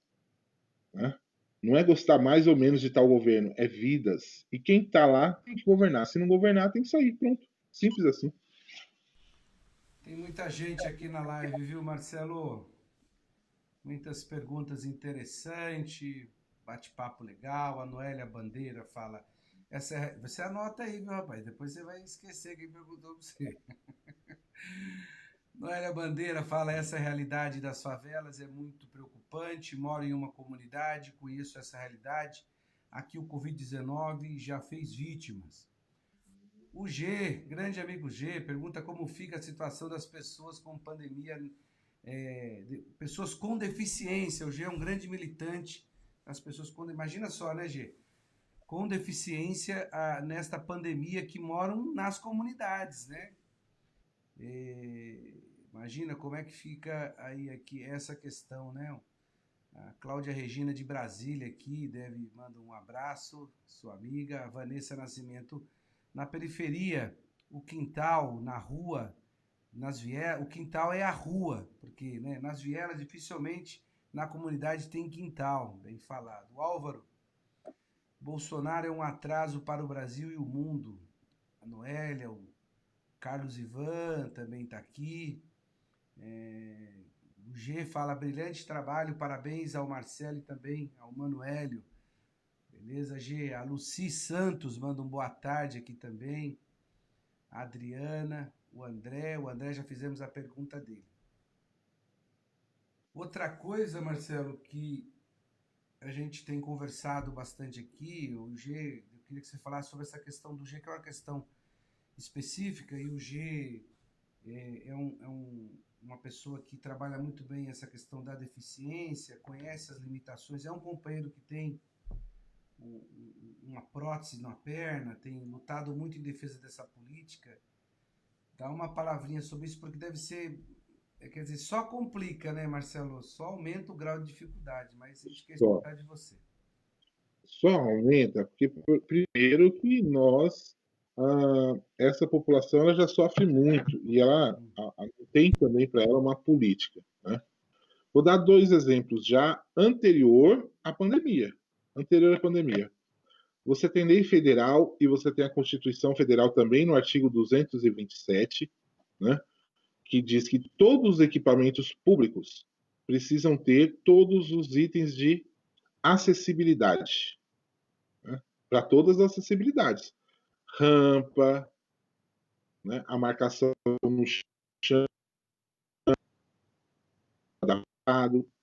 Né? Não é gostar mais ou menos de tal governo, é vidas. E quem está lá tem que governar. Se não governar, tem que sair. Pronto. Simples assim. Tem muita gente aqui na live, viu, Marcelo? Muitas perguntas interessantes, bate-papo legal. A Noélia Bandeira fala. Você anota aí, meu rapaz, depois você vai esquecer quem perguntou para você. Noélia Bandeira fala: essa realidade das favelas é muito preocupante. Moro em uma comunidade, conheço essa realidade. Aqui o Covid-19 já fez vítimas. O G, grande amigo G, pergunta como fica a situação das pessoas com pandemia, pessoas com deficiência. O G é um grande militante das pessoas com. Imagina só, né, G? Com deficiência nesta pandemia que moram nas comunidades, né? Imagina como é que fica aí aqui essa questão, né? A Cláudia Regina de Brasília aqui manda um abraço, sua amiga. A Vanessa Nascimento na periferia, o quintal na rua, nas vielas, o quintal é a rua, porque né, nas vielas dificilmente na comunidade tem quintal, bem falado. O Álvaro, Bolsonaro é um atraso para o Brasil e o mundo. A Noélia, o Carlos Ivan também está aqui. O G fala: brilhante trabalho, parabéns ao Marcelo e também ao Manuélio. Beleza, G? A Luci Santos manda um boa tarde aqui também. A Adriana, o André já fizemos a pergunta dele. Outra coisa, Marcelo, que a gente tem conversado bastante aqui, o G, eu queria que você falasse sobre essa questão do G, que é uma questão específica, e o G uma pessoa que trabalha muito bem essa questão da deficiência, conhece as limitações, é um companheiro que tem uma prótese na perna, tem lutado muito em defesa dessa política. Dá uma palavrinha sobre isso, porque deve ser quer dizer, só complica, né, Marcelo? Só aumenta o grau de dificuldade, mas a gente quer Só, escutar de você. só aumenta porque, primeiro, que essa população ela já sofre muito e ela Hum. tem também para ela uma política, né? Vou dar dois exemplos já anterior à pandemia. Anterior à pandemia. Você tem lei federal e você tem a Constituição Federal também no artigo 227, né, que diz que todos os equipamentos públicos precisam ter todos os itens de acessibilidade, né, para todas as acessibilidades. Rampa, né, a marcação no chão,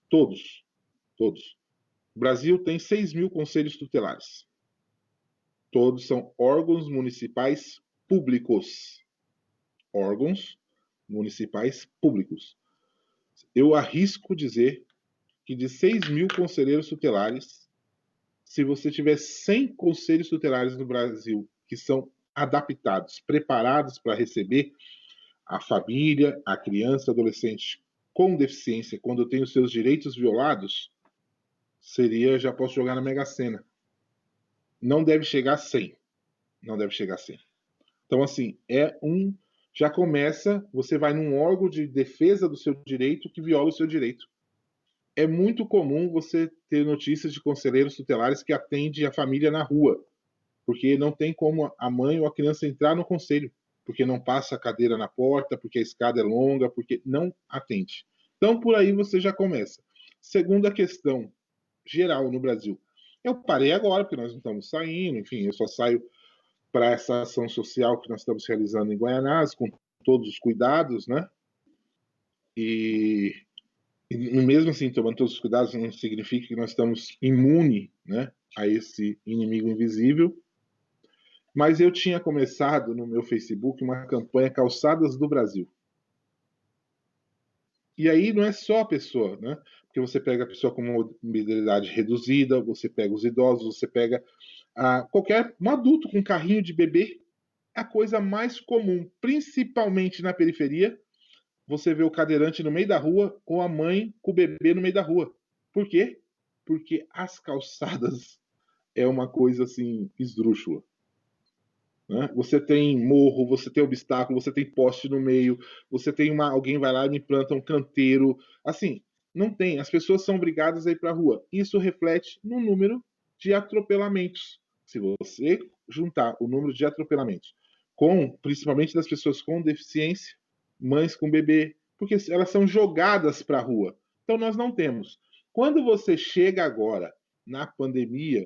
todos, todos. O Brasil tem 6 mil conselhos tutelares. Todos são órgãos municipais públicos. Órgãos municipais públicos. Eu arrisco dizer que de 6 mil conselheiros tutelares, se você tiver 100 conselhos tutelares no Brasil que são adaptados, preparados para receber a família, a criança, adolescente com deficiência, quando tem os seus direitos violados, seria, já posso jogar na Mega Sena. Não deve chegar a 100. Não deve chegar a 100. Então, assim, já começa, você vai num órgão de defesa do seu direito que viola o seu direito. É muito comum você ter notícias de conselheiros tutelares que atendem a família na rua, porque não tem como a mãe ou a criança entrar no conselho, porque não passa a cadeira na porta, porque a escada é longa, porque não atende. Então, por aí você já começa. Segunda questão geral no Brasil. Eu parei agora, porque nós não estamos saindo, enfim, eu só saio para essa ação social que nós estamos realizando em Guaianazes, com todos os cuidados, né? E mesmo assim, tomando todos os cuidados, não significa que nós estamos imune, né, a esse inimigo invisível. Mas eu tinha começado no meu Facebook uma campanha Calçadas do Brasil. E aí não é só a pessoa, né? Porque você pega a pessoa com mobilidade reduzida, você pega os idosos, você pega um adulto com carrinho de bebê, a coisa mais comum, principalmente na periferia, você vê o cadeirante no meio da rua ou a mãe com o bebê no meio da rua. Por quê? Porque as calçadas é uma coisa assim esdrúxula. Né? Você tem morro, você tem obstáculo, você tem poste no meio, você tem alguém vai lá e me planta um canteiro. Assim, não tem. As pessoas são obrigadas a ir para a rua. Isso reflete no número de atropelamentos. Se você juntar o número de atropelamentos principalmente das pessoas com deficiência, mães com bebê, porque elas são jogadas para a rua. Então nós não temos. Quando você chega agora na pandemia,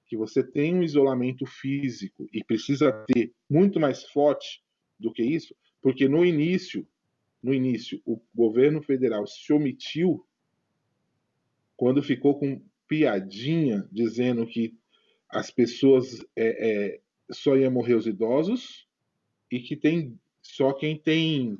que você tem um isolamento físico e precisa ter muito mais forte do que isso, porque no início, o governo federal se omitiu quando ficou com piadinha dizendo que as pessoas só iam morrer os idosos e que tem só quem tem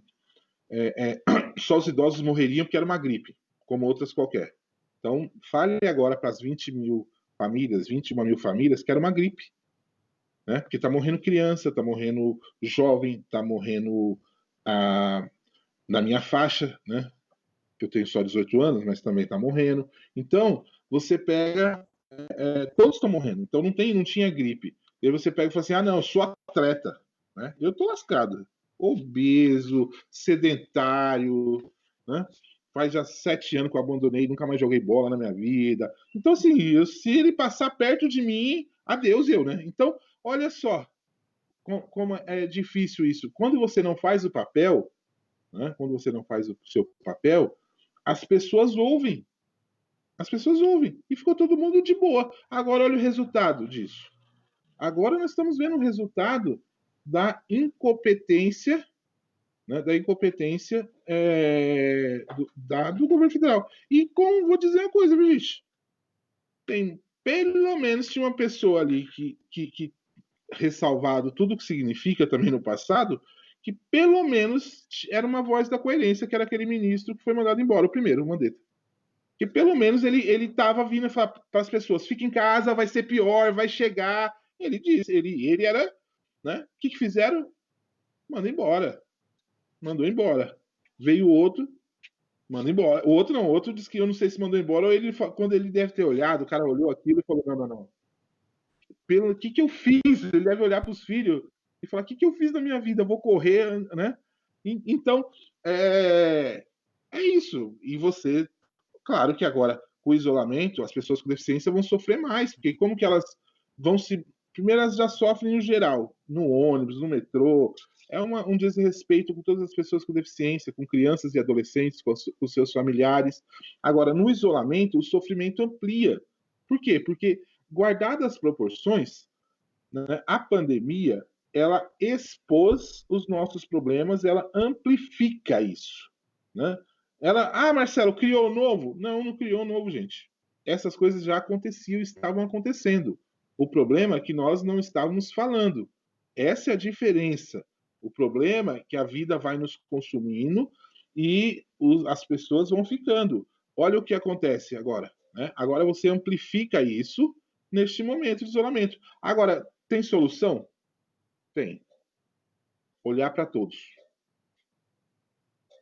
só os idosos morreriam porque era uma gripe, como outras qualquer. Então, fale agora para as 20 mil famílias, 21 mil famílias, que era uma gripe. Né? Porque está morrendo criança, está morrendo jovem, está morrendo na minha faixa, né? Que eu tenho só 18 anos, mas também está morrendo. Então, você pega. Todos estão morrendo. Então, não tinha gripe. E aí você pega e fala assim: não, eu sou atleta. Né? Eu estou lascado. Obeso, sedentário, né? Faz já 7 anos que eu abandonei, nunca mais joguei bola na minha vida. Então, assim, se ele passar perto de mim, adeus eu, né? Então, olha só como é difícil isso. Quando você não faz o papel, né? Quando você não faz o seu papel, as pessoas ouvem. As pessoas ouvem. E ficou todo mundo de boa. Agora, olha o resultado disso. Agora nós estamos vendo o resultado da incompetência, né, do governo federal. E vou dizer uma coisa, bicho, tem pelo menos tinha uma pessoa ali que ressalvado tudo o que significa também no passado, que pelo menos era uma voz da coerência, que era aquele ministro que foi mandado embora, o primeiro, o Mandetta. Que pelo menos ele estava vindo para as pessoas: fica em casa, vai ser pior, vai chegar. Ele disse, ele era. Né? O que fizeram? Mandou embora. Mandou embora. Veio outro, Manda embora. O outro não, o outro disse que eu não sei se mandou embora ou ele, quando ele deve ter olhado, o cara olhou aquilo e falou: não, não, não. Pelo que eu fiz? Ele deve olhar para os filhos e falar: o que eu fiz na minha vida? Eu vou correr, né? Então, é isso. E você, claro que agora, com o isolamento, as pessoas com deficiência vão sofrer mais, porque como que elas vão se. Primeiro, elas já sofrem no geral, no ônibus, no metrô. É um desrespeito com todas as pessoas com deficiência, com crianças e adolescentes, com seus familiares. Agora, no isolamento, o sofrimento amplia. Por quê? Porque, guardadas as proporções, né, a pandemia ela expôs os nossos problemas, ela amplifica isso. Né? Marcelo, criou novo? Não, não criou novo, gente. Essas coisas já aconteciam, estavam acontecendo. O problema é que nós não estávamos falando. Essa é a diferença. O problema é que a vida vai nos consumindo e as pessoas vão ficando. Olha o que acontece agora. Né? Agora você amplifica isso neste momento de isolamento. Agora, tem solução? Tem. Olhar para todos.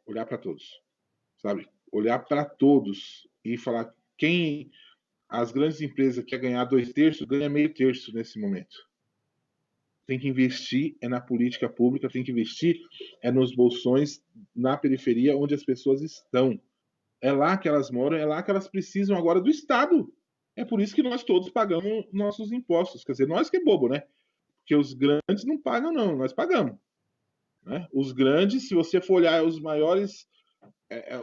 Olhar para todos. Sabe? Olhar para todos e falar quem as grandes empresas quer ganhar 2/3, ganha meio terço nesse momento. Tem que investir na política pública, tem que investir nos bolsões, na periferia, onde as pessoas estão. É lá que elas moram, é lá que elas precisam agora do Estado. É por isso que nós todos pagamos nossos impostos. Quer dizer, nós que é bobo, né? Porque os grandes não pagam, não, nós pagamos. Né? Os grandes, se você for olhar os maiores,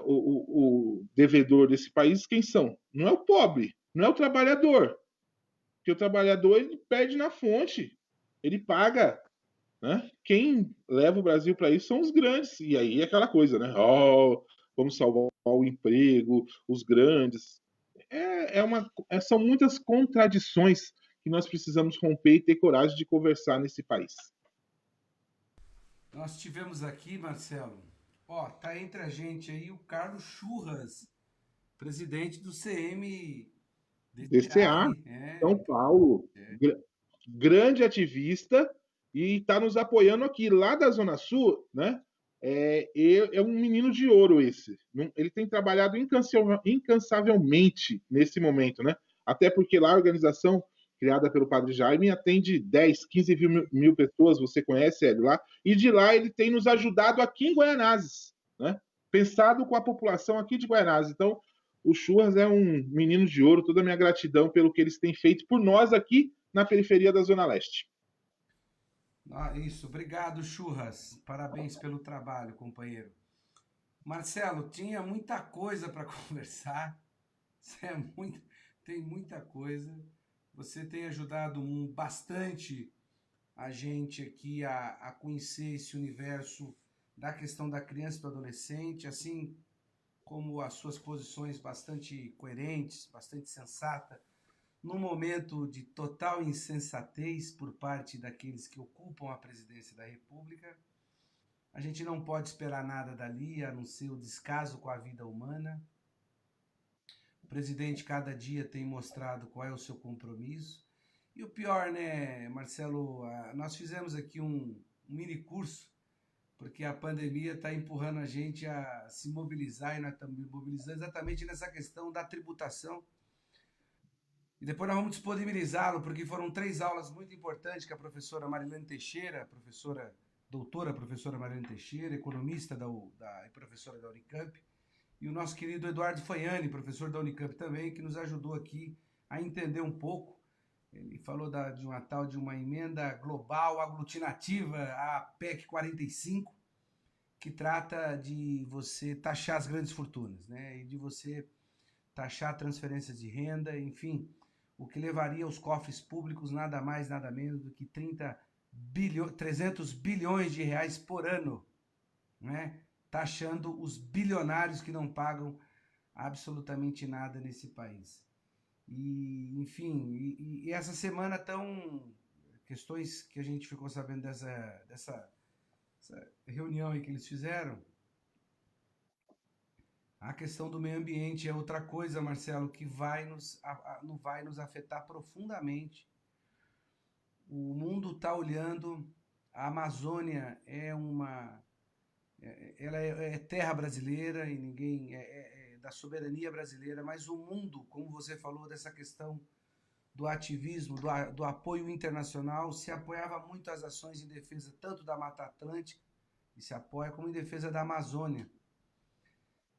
o devedor desse país, quem são? Não é o pobre, não é o trabalhador. Porque o trabalhador ele perde na fonte, ele paga. Né? Quem leva o Brasil para isso são os grandes. E aí é aquela coisa, né? Vamos salvar o emprego, os grandes. São muitas contradições que nós precisamos romper e ter coragem de conversar nesse país. Nós tivemos aqui, Marcelo, ó, tá entre a gente aí o Carlos Churras, presidente do CMDCA DCA, aí. São Paulo, grande ativista e está nos apoiando aqui. Lá da Zona Sul, né? É um menino de ouro esse. Ele tem trabalhado incansavelmente nesse momento, né? Até porque lá a organização criada pelo Padre Jaime atende 10, 15 mil pessoas, você conhece ele lá, e de lá ele tem nos ajudado aqui em Guaianazes, né? Pensado com a população aqui de Guaianazes. Então, o Churras é um menino de ouro, toda a minha gratidão pelo que eles têm feito por nós aqui na periferia da Zona Leste. Isso, obrigado, Churras. Parabéns pelo trabalho, companheiro. Marcelo, tinha muita coisa para conversar. Muito, tem muita coisa. Você tem ajudado bastante a gente aqui a conhecer esse universo da questão da criança e do adolescente, assim como as suas posições bastante coerentes, bastante sensata, num momento de total insensatez por parte daqueles que ocupam a presidência da República. A gente não pode esperar nada dali, a não ser o descaso com a vida humana. O presidente cada dia tem mostrado qual é o seu compromisso. E o pior, né, Marcelo, nós fizemos aqui um mini curso, porque a pandemia está empurrando a gente a se mobilizar, e nós estamos mobilizando exatamente nessa questão da tributação. E depois nós vamos disponibilizá-lo, porque foram 3 aulas muito importantes que a professora Marilene Teixeira, professora Marilene Teixeira, economista e professora da Unicamp, e o nosso querido Eduardo Faiani, professor da Unicamp também, que nos ajudou aqui a entender um pouco. Ele falou de uma emenda global aglutinativa, a PEC 45, que trata de você taxar as grandes fortunas, né? E de você taxar transferências de renda, enfim, o que levaria aos cofres públicos nada mais, nada menos do que 300 bilhões de reais por ano, né? Taxando os bilionários que não pagam absolutamente nada nesse país. E, enfim, e essa semana estão questões que a gente ficou sabendo dessa reunião aí que eles fizeram. A questão do meio ambiente é outra coisa, Marcelo, que vai nos afetar profundamente. O mundo está olhando, a Amazônia é ela é terra brasileira e ninguém é da soberania brasileira, mas o mundo, como você falou dessa questão do ativismo, do apoio internacional, se apoiava muito às ações em defesa tanto da Mata Atlântica, e se apoia, como em defesa da Amazônia.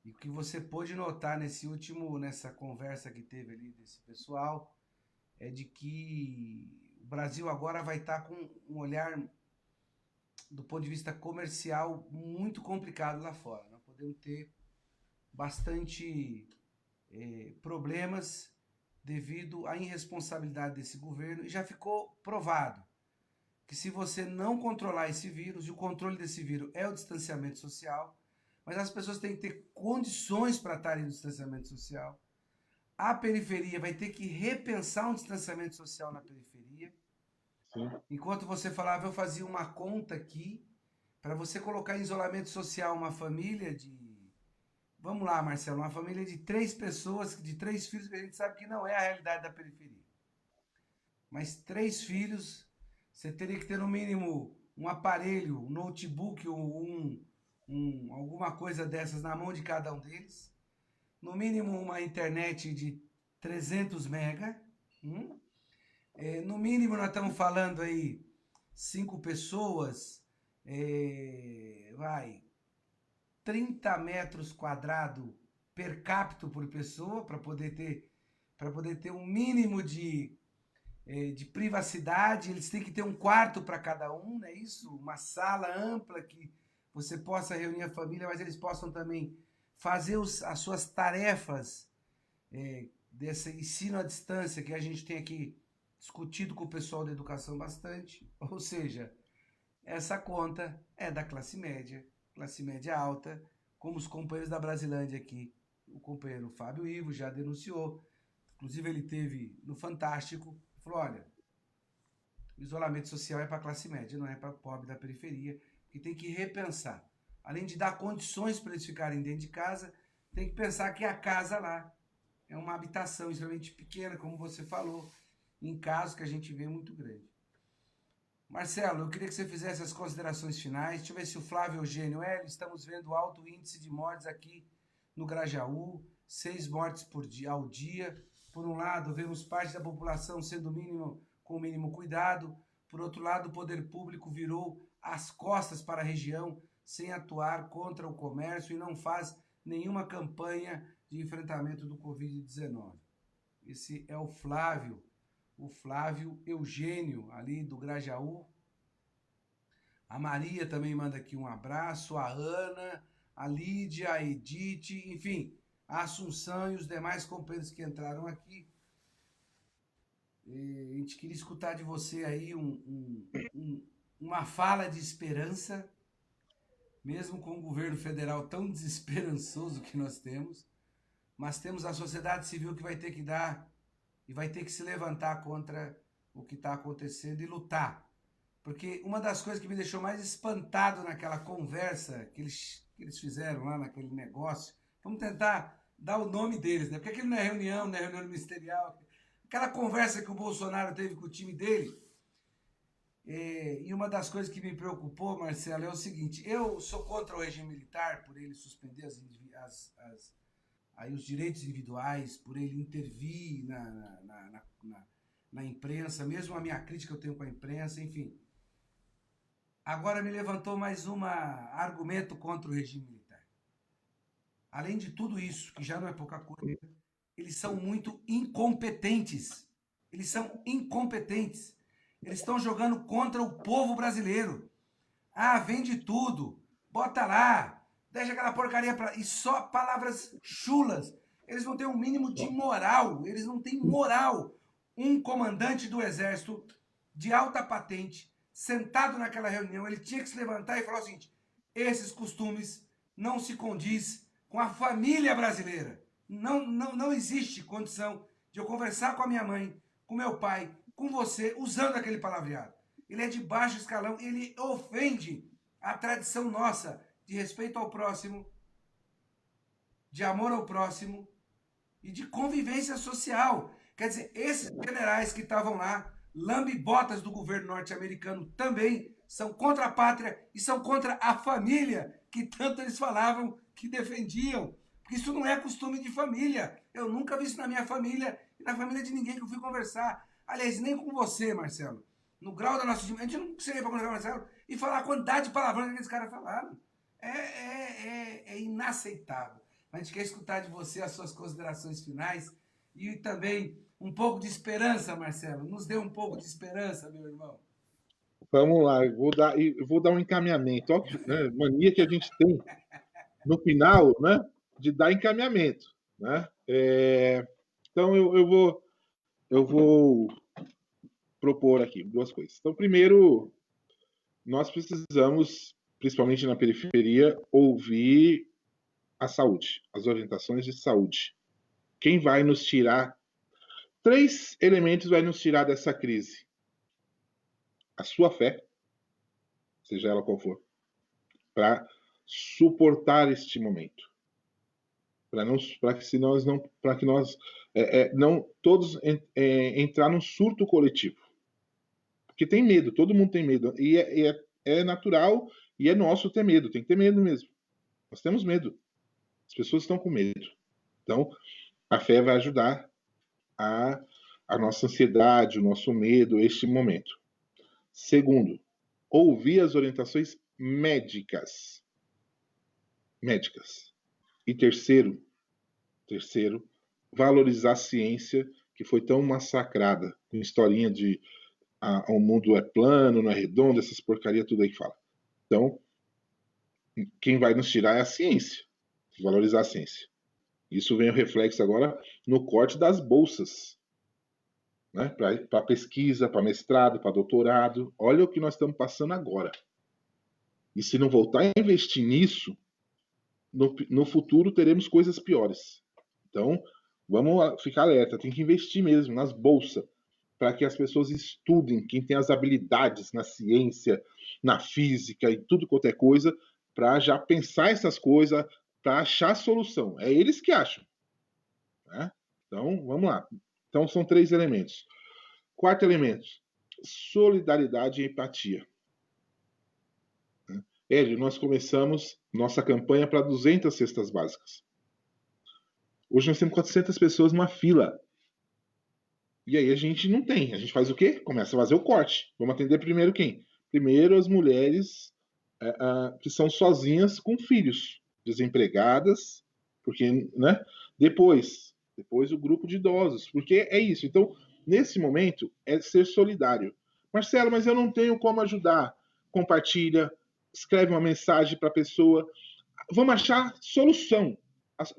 E o que você pôde notar nessa conversa que teve ali desse pessoal, é de que o Brasil agora vai estar com um olhar do ponto de vista comercial muito complicado lá fora. Nós podemos ter bastante problemas devido à irresponsabilidade desse governo, e já ficou provado que se você não controlar esse vírus, e o controle desse vírus é o distanciamento social, mas as pessoas têm que ter condições para estarem no distanciamento social. A periferia vai ter que repensar um distanciamento social na periferia. Sim. Enquanto você falava, eu fazia uma conta aqui, para você colocar em isolamento social uma família de... Vamos lá, Marcelo, uma família de 3 pessoas, de 3 filhos, que a gente sabe que não é a realidade da periferia. Mas 3 filhos, você teria que ter no mínimo um aparelho, um notebook ou alguma coisa dessas na mão de cada um deles. No mínimo uma internet de 300 mega. No mínimo nós estamos falando aí 5 pessoas, 30 metros quadrados per capita por pessoa, para poder ter um mínimo de privacidade. Eles têm que ter um quarto para cada um, não é isso? Uma sala ampla que você possa reunir a família, mas eles possam também fazer as suas tarefas desse ensino à distância, que a gente tem aqui discutido com o pessoal da educação bastante. Ou seja, essa conta é da classe média alta, como os companheiros da Brasilândia aqui. O companheiro Fábio Ivo já denunciou, inclusive ele teve no Fantástico, falou, olha, o isolamento social é para a classe média, não é para o pobre da periferia, que tem que repensar. Além de dar condições para eles ficarem dentro de casa, tem que pensar que a casa lá é uma habitação extremamente pequena, como você falou, em casos que a gente vê muito grande. Marcelo, eu queria que você fizesse as considerações finais. Deixa eu ver se o Flávio Eugênio, estamos vendo alto índice de mortes aqui no Grajaú, 6 mortes ao dia. Por um lado, vemos parte da população sendo com o mínimo cuidado. Por outro lado, o poder público virou as costas para a região sem atuar contra o comércio e não faz nenhuma campanha de enfrentamento do Covid-19. Esse é o Flávio Eugênio, ali do Grajaú. A Maria também manda aqui um abraço, a Ana, a Lídia, a Edith, enfim, a Assunção e os demais companheiros que entraram aqui. E a gente queria escutar de você aí uma fala de esperança, mesmo com o governo federal tão desesperançoso que nós temos, mas temos a sociedade civil que vai ter que dar e vai ter que se levantar contra o que está acontecendo e lutar. Porque uma das coisas que me deixou mais espantado naquela conversa que eles fizeram lá naquele negócio, vamos tentar dar o nome deles, né? Porque aquilo não é reunião ministerial. Aquela conversa que o Bolsonaro teve com o time dele. E uma das coisas que me preocupou, Marcelo, é o seguinte: eu sou contra o regime militar por ele suspender aí os direitos individuais, por ele intervir na imprensa, mesmo a minha crítica eu tenho com a imprensa, enfim. Agora me levantou mais um argumento contra o regime militar. Além de tudo isso, que já não é pouca coisa, eles são muito incompetentes. Eles são incompetentes. Eles estão jogando contra o povo brasileiro. Vende tudo, bota lá, deixa aquela porcaria pra... E só palavras chulas. Eles não têm um mínimo de moral. Eles não têm moral. Um comandante do exército de alta patente, sentado naquela reunião, ele tinha que se levantar e falar o seguinte: esses costumes não se condiz com a família brasileira. Não existe condição de eu conversar com a minha mãe, com meu pai, com você, usando aquele palavreado. Ele é de baixo escalão, ele ofende a tradição nossa de respeito ao próximo, de amor ao próximo e de convivência social. Quer dizer, esses generais que estavam lá, lambe-botas do governo norte-americano também, são contra a pátria e são contra a família que tanto eles falavam que defendiam. Porque isso não é costume de família. Eu nunca vi isso na minha família e na família de ninguém que eu fui conversar. Aliás, nem com você, Marcelo. No grau da nossa intimidade, a gente não consegue para conversar com o Marcelo e falar a quantidade de palavrões que aqueles caras falaram. É inaceitável. A gente quer escutar de você as suas considerações finais e também um pouco de esperança, Marcelo. Nos dê um pouco de esperança, meu irmão. Vamos lá, vou dar um encaminhamento. Olha que, né, mania que a gente tem no final, né, de dar encaminhamento. Né? Então, eu vou propor aqui duas coisas. Então, primeiro, nós precisamos, principalmente na periferia, ouvir a saúde, as orientações de saúde. Quem vai nos tirar? 3 elementos vai nos tirar dessa crise. A sua fé, seja ela qual for, para suportar este momento. Para que nós não todos entrar num surto coletivo. Porque tem medo, todo mundo tem medo. E é natural e é nosso ter medo, tem que ter medo mesmo. Nós temos medo. As pessoas estão com medo. Então, a fé vai ajudar a nossa ansiedade, o nosso medo, este momento. Segundo, ouvir as orientações médicas. E terceiro, valorizar a ciência que foi tão massacrada, com historinha de o mundo é plano, não é redondo, essas porcaria tudo aí que fala. Então, quem vai nos tirar é a ciência, valorizar a ciência. Isso vem o reflexo agora no corte das bolsas, né? Para pesquisa, para mestrado, para doutorado. Olha o que nós estamos passando agora. E se não voltar a investir nisso, no futuro teremos coisas piores. Então, vamos ficar alerta, tem que investir mesmo nas bolsas, para que as pessoas estudem, quem tem as habilidades na ciência, na física e tudo quanto é coisa, para já pensar essas coisas, para achar solução. É eles que acham. Né? Então, vamos lá. Então, são 3 elementos. Quarto elemento, solidariedade e empatia. Hélio, nós começamos nossa campanha para 200 cestas básicas. Hoje nós temos 400 pessoas numa fila. E aí a gente não tem. A gente faz o quê? Começa a fazer o corte. Vamos atender primeiro quem? Primeiro as mulheres que são sozinhas com filhos, desempregadas, porque, né? Depois o grupo de idosos, porque é isso. Então, nesse momento, é ser solidário. Marcelo, mas eu não tenho como ajudar. Compartilha, escreve uma mensagem para a pessoa. Vamos achar solução.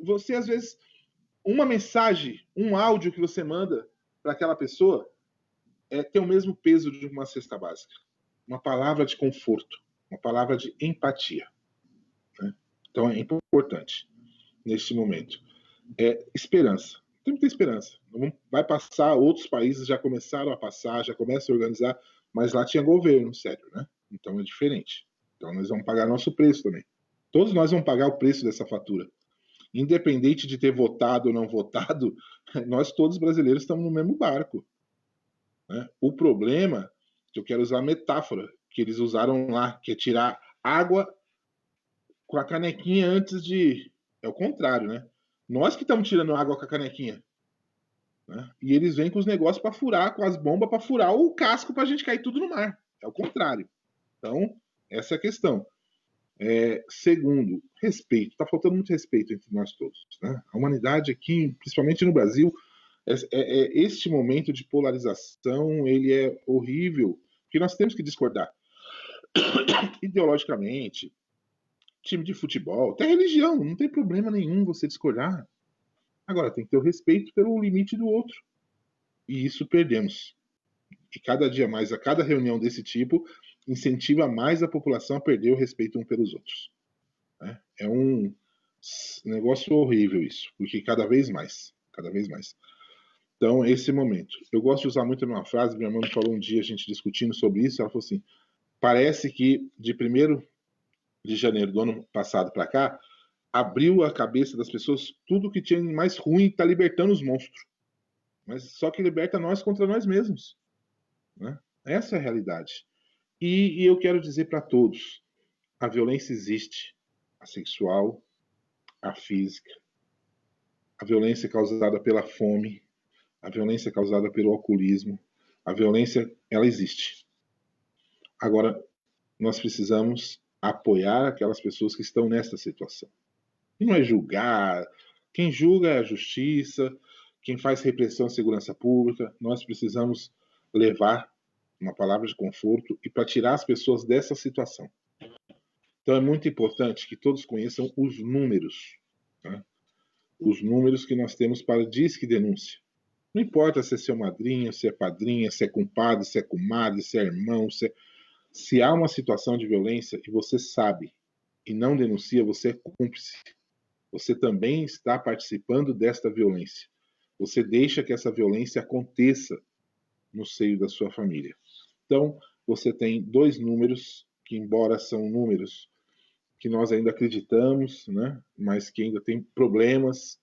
Você, às vezes, uma mensagem, um áudio que você manda para aquela pessoa tem o mesmo peso de uma cesta básica. Uma palavra de conforto, uma palavra de empatia. Né? Então, é importante neste momento. Esperança. Tem que ter esperança. Vai passar, outros países já começaram a passar, já começam a organizar, mas lá tinha governo, sério, né? Então é diferente. Então nós vamos pagar nosso preço também. Todos nós vamos pagar o preço dessa fatura. Independente de ter votado ou não votado, nós todos brasileiros estamos no mesmo barco. Né? O problema, que eu quero usar a metáfora que eles usaram lá, que é tirar água com a canequinha antes de... É o contrário, né? Nós que estamos tirando água com a canequinha. Né? E eles vêm com os negócios para furar, com as bombas para furar o casco para a gente cair tudo no mar. É o contrário. Então, essa é a questão. Segundo, respeito. Está faltando muito respeito entre nós todos. Né? A humanidade aqui, principalmente no Brasil, este momento de polarização, ele é horrível, porque nós temos que discordar ideologicamente, time de futebol, até religião, não tem problema nenhum você discordar. Agora, tem que ter o respeito pelo limite do outro. E isso perdemos. E cada dia mais, a cada reunião desse tipo, incentiva mais a população a perder o respeito um pelos outros. É um negócio horrível isso, porque cada vez mais. Então, esse momento. Eu gosto de usar muito uma frase, minha mãe falou um dia, a gente discutindo sobre isso, ela falou assim, parece que de 1º de janeiro do ano passado para cá, abriu a cabeça das pessoas, tudo que tinha mais ruim está libertando os monstros. Mas só que liberta nós contra nós mesmos. Né? Essa é a realidade. E eu quero dizer para todos, a violência existe, a sexual, a física, a violência causada pela fome, a violência causada pelo alcoolismo, a violência, ela existe. Agora, nós precisamos apoiar aquelas pessoas que estão nesta situação. E não é julgar. Quem julga é a justiça, quem faz repressão à segurança pública. Nós precisamos levar uma palavra de conforto e para tirar as pessoas dessa situação. Então é muito importante que todos conheçam os números, né? Os números que nós temos para Disque Denúncia. Não importa se é seu madrinho, se é padrinha, se é compadre, se é comadre, se é irmão, se há uma situação de violência e você sabe e não denuncia, você é cúmplice. Você também está participando desta violência. Você deixa que essa violência aconteça no seio da sua família. Então, você tem dois números que, embora são números que nós ainda acreditamos, né, mas que ainda tem problemas,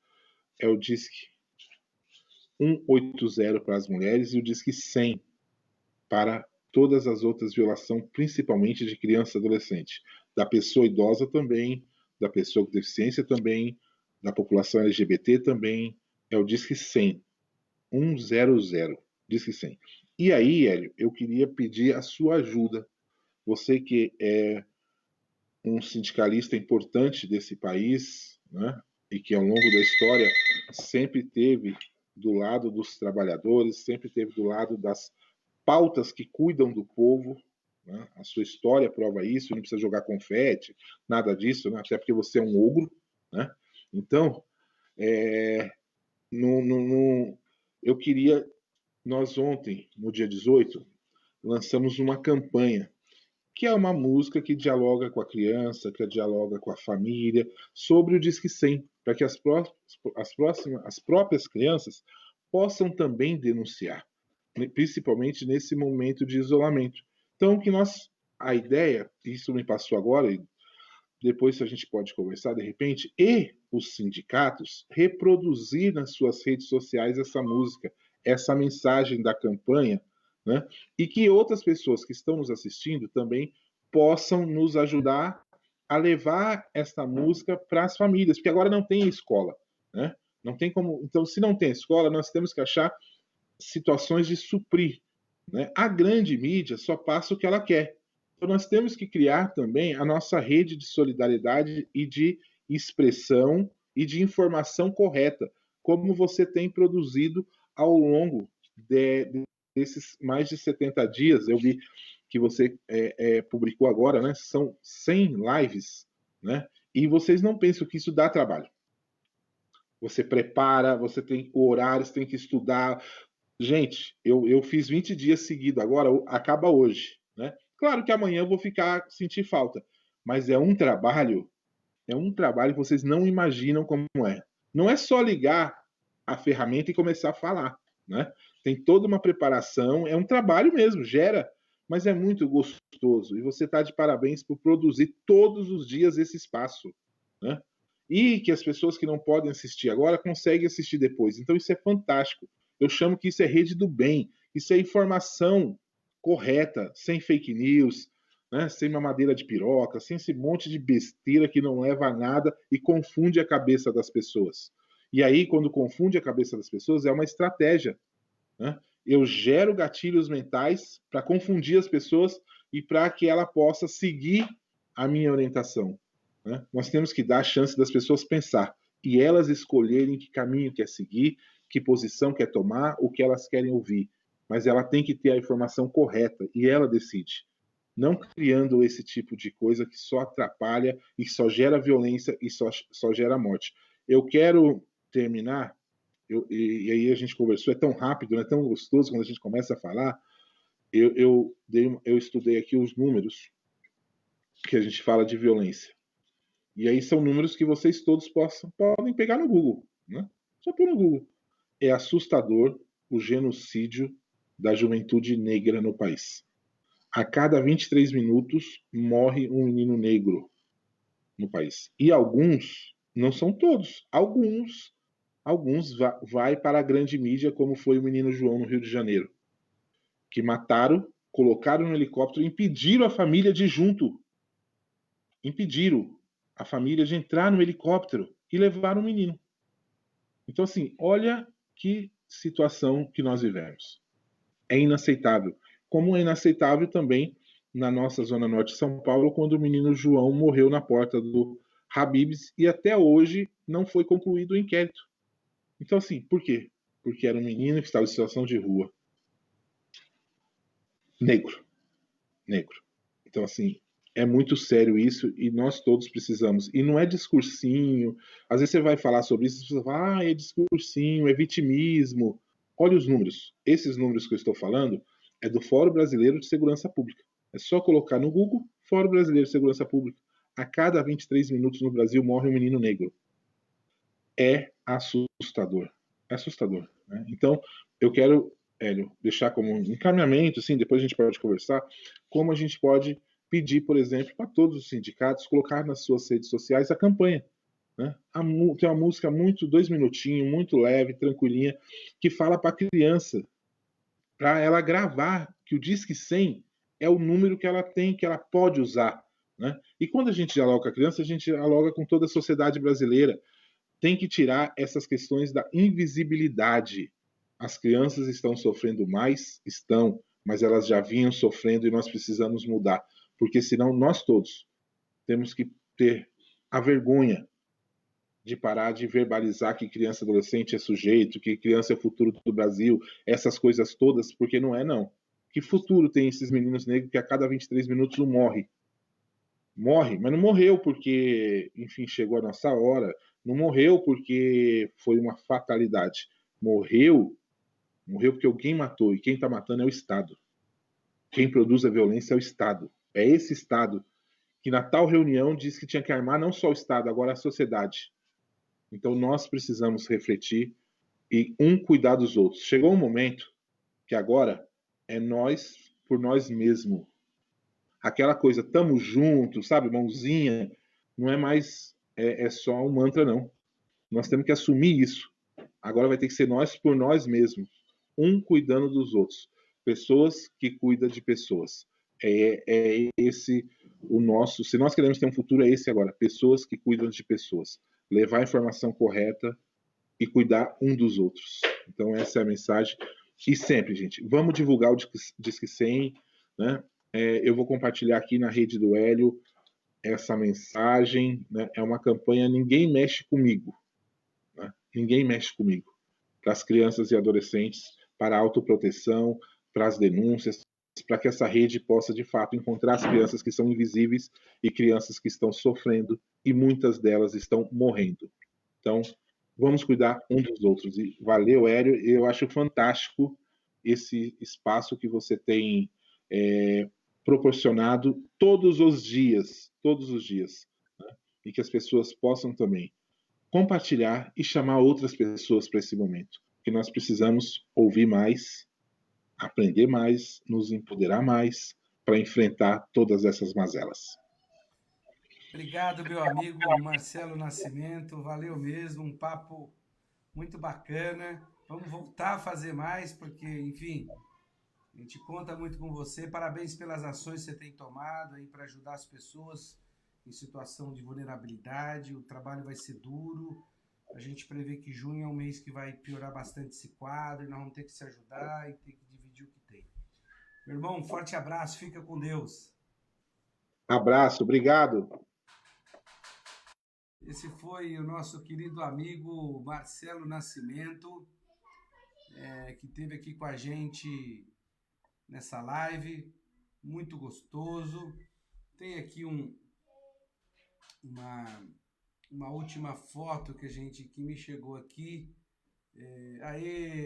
é o Disque 180 para as mulheres e o Disque 100 para todas as outras violações, principalmente de criança e adolescente. Da pessoa idosa também, da pessoa com deficiência também, da população LGBT também, é o Disque 100, 100, Disque 100. E aí, Hélio, eu queria pedir a sua ajuda. Você que é um sindicalista importante desse país, né, e que ao longo da história sempre teve do lado dos trabalhadores, sempre teve do lado das pautas que cuidam do povo, né? A sua história prova isso, não precisa jogar confete, nada disso, né? Até porque você é um ogro, né? Então, eu queria, nós ontem, no dia 18, lançamos uma campanha, que é uma música que dialoga com a criança, que dialoga com a família, sobre o Disque 100, para que as próprias crianças possam também denunciar, principalmente nesse momento de isolamento. Então, a ideia, isso me passou agora, e depois a gente pode conversar de repente, e os sindicatos reproduzir nas suas redes sociais essa música, essa mensagem da campanha, né? E que outras pessoas que estão nos assistindo também possam nos ajudar a levar essa música para as famílias, porque agora não tem escola, né? Não tem como. Então, se não tem escola, nós temos que achar situações de suprir, né? A grande mídia só passa o que ela quer. Então, nós temos que criar também a nossa rede de solidariedade e de expressão e de informação correta, como você tem produzido ao longo desses mais de 70 dias. Eu vi que você publicou agora, né? São 100 lives, né? E vocês não pensam que isso dá trabalho. Você prepara, você tem horários, tem que estudar. Gente, eu fiz 20 dias seguidos, agora acaba hoje, né? Claro que amanhã eu vou sentir falta, mas é um trabalho que vocês não imaginam como é. Não é só ligar a ferramenta e começar a falar, né? Tem toda uma preparação, é um trabalho mesmo, gera, mas é muito gostoso. E você está de parabéns por produzir todos os dias esse espaço, né? E que as pessoas que não podem assistir agora conseguem assistir depois. Então isso é fantástico. Eu chamo que isso é rede do bem, isso é informação correta, sem fake news, né? Sem mamadeira de piroca, sem esse monte de besteira que não leva a nada e confunde a cabeça das pessoas. E aí, quando confunde a cabeça das pessoas, é uma estratégia, né? Eu gero gatilhos mentais para confundir as pessoas e para que ela possa seguir a minha orientação, né? Nós temos que dar a chance das pessoas pensar e elas escolherem que caminho quer seguir, que posição quer tomar, o que elas querem ouvir. Mas ela tem que ter a informação correta e ela decide. Não criando esse tipo de coisa que só atrapalha e só gera violência e só gera morte. Eu quero terminar, e aí a gente conversou, é tão rápido, é tão gostoso quando a gente começa a falar. Eu estudei aqui os números que a gente fala de violência. E aí são números que vocês todos podem pegar no Google, né? Só pôr no Google. É assustador o genocídio da juventude negra no país. A cada 23 minutos morre um menino negro no país. E alguns, não são todos, alguns vai para a grande mídia, como foi o menino João no Rio de Janeiro, que mataram colocaram no helicóptero, impediram a família de ir junto. Impediram a família de entrar no helicóptero e levaram o menino. Então, assim, olha que situação que nós vivemos. É inaceitável. Como é inaceitável também na nossa zona norte de São Paulo, quando o menino João morreu na porta do Habib's e até hoje não foi concluído o inquérito. Então, assim, por quê? Porque era um menino que estava em situação de rua. Negro. Negro. Então, assim, é muito sério isso e nós todos precisamos. E não é discursinho. Às vezes você vai falar sobre isso e você fala, é discursinho, é vitimismo. Olha os números. Esses números que eu estou falando é do Fórum Brasileiro de Segurança Pública. É só colocar no Google Fórum Brasileiro de Segurança Pública. A cada 23 minutos no Brasil morre um menino negro. É assustador. É assustador. Né? Então, eu quero, Hélio, deixar como um encaminhamento, assim, depois a gente pode conversar, como a gente pode pedir, por exemplo, para todos os sindicatos colocar nas suas redes sociais a campanha. Né? Tem uma música muito, 2 minutinhos, muito leve, tranquilinha, que fala para a criança, para ela gravar que o Disque 100 é o número que ela tem, que ela pode usar. Né? E quando a gente dialoga com a criança, a gente dialoga com toda a sociedade brasileira. Tem que tirar essas questões da invisibilidade. As crianças estão sofrendo mais? Estão, mas elas já vinham sofrendo e nós precisamos mudar. Porque senão nós todos temos que ter a vergonha de parar de verbalizar que criança e adolescente é sujeito, que criança é o futuro do Brasil, essas coisas todas, porque não é não. Que futuro tem esses meninos negros que a cada 23 minutos um morre? Morre, mas não morreu porque, enfim, chegou a nossa hora, não morreu porque foi uma fatalidade. Morreu porque alguém matou, e quem está matando é o Estado. Quem produz a violência é o Estado. É esse Estado que na tal reunião disse que tinha que armar não só o Estado, agora a sociedade. Então nós precisamos refletir e cuidar dos outros. Chegou um momento que agora é nós por nós mesmos. Aquela coisa, tamo junto, sabe, mãozinha, não é mais, é só um mantra, não. Nós temos que assumir isso. Agora vai ter que ser nós por nós mesmos, cuidando dos outros. Pessoas que cuidam de pessoas. É esse o nosso. Se nós queremos ter um futuro, é esse agora. Pessoas que cuidam de pessoas. Levar a informação correta e cuidar um dos outros. Então, essa é a mensagem. E sempre, gente, vamos divulgar o Disque 100, né? Eu vou compartilhar aqui na rede do Hélio essa mensagem. Né? É uma campanha Ninguém Mexe Comigo. Né? Ninguém mexe comigo. Para as crianças e adolescentes, para a autoproteção, para as denúncias, para que essa rede possa, de fato, encontrar as crianças que são invisíveis e crianças que estão sofrendo e muitas delas estão morrendo. Então, vamos cuidar um dos outros. E valeu, Hélio. Eu acho fantástico esse espaço que você tem proporcionado todos os dias, né? E que as pessoas possam também compartilhar e chamar outras pessoas para esse momento. Que nós precisamos ouvir mais, aprender mais, nos empoderar mais para enfrentar todas essas mazelas. Obrigado, meu amigo Marcelo Nascimento. Valeu mesmo, um papo muito bacana. Vamos voltar a fazer mais, porque, enfim, a gente conta muito com você. Parabéns pelas ações que você tem tomado aí para ajudar as pessoas em situação de vulnerabilidade. O trabalho vai ser duro. A gente prevê que junho é um mês que vai piorar bastante esse quadro e nós vamos ter que se ajudar e ter que dividir o que tem. Meu irmão, um forte abraço. Fica com Deus. Abraço, obrigado. Esse foi o nosso querido amigo Marcelo Nascimento, que esteve aqui com a gente nessa live, muito gostoso. Tem aqui uma última foto que me chegou aqui.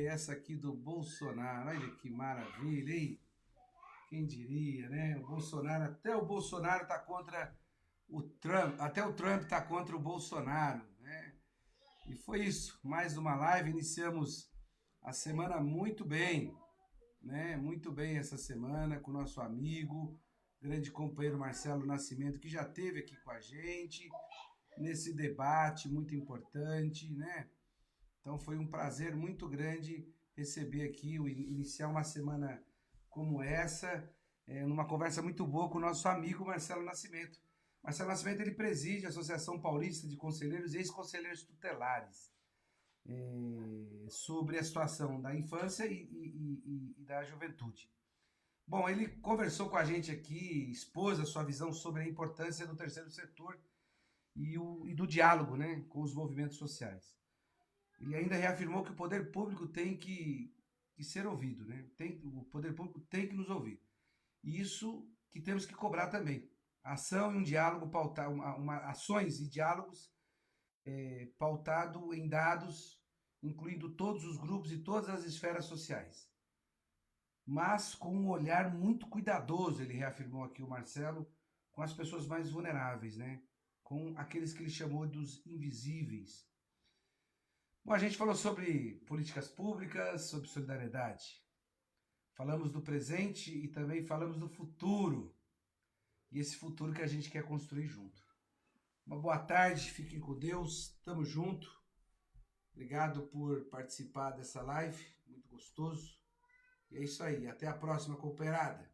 Essa aqui do Bolsonaro, olha que maravilha, hein? Quem diria, né? Até o Bolsonaro está contra o Trump, até o Trump está contra o Bolsonaro, né? E foi isso, mais uma live, iniciamos a semana muito bem, né? Muito bem essa semana com o nosso amigo, grande companheiro Marcelo Nascimento, que já esteve aqui com a gente nesse debate muito importante, né? Então foi um prazer muito grande receber aqui, iniciar uma semana como essa. numa conversa muito boa com o nosso amigo Marcelo Nascimento. Marcelo Nascimento, ele preside a Associação Paulista de Conselheiros e Ex-Conselheiros Tutelares, sobre a situação da infância e da juventude. Bom, ele conversou com a gente aqui, expôs a sua visão sobre a importância do terceiro setor e do diálogo, né, com os movimentos sociais. Ele ainda reafirmou que o poder público tem que ser ouvido, né? O poder público tem que nos ouvir. E isso que temos que cobrar também. Ação e um diálogo pautado, ações e diálogos pautado em dados, incluindo todos os grupos e todas as esferas sociais. Mas com um olhar muito cuidadoso, ele reafirmou aqui o Marcelo, com as pessoas mais vulneráveis, né? Com aqueles que ele chamou dos invisíveis. Bom, a gente falou sobre políticas públicas, sobre solidariedade. Falamos do presente e também falamos do futuro. E esse futuro que a gente quer construir junto. Uma boa tarde, fiquem com Deus, tamo junto. Obrigado por participar dessa live, muito gostoso. E é isso aí, até a próxima, cooperada.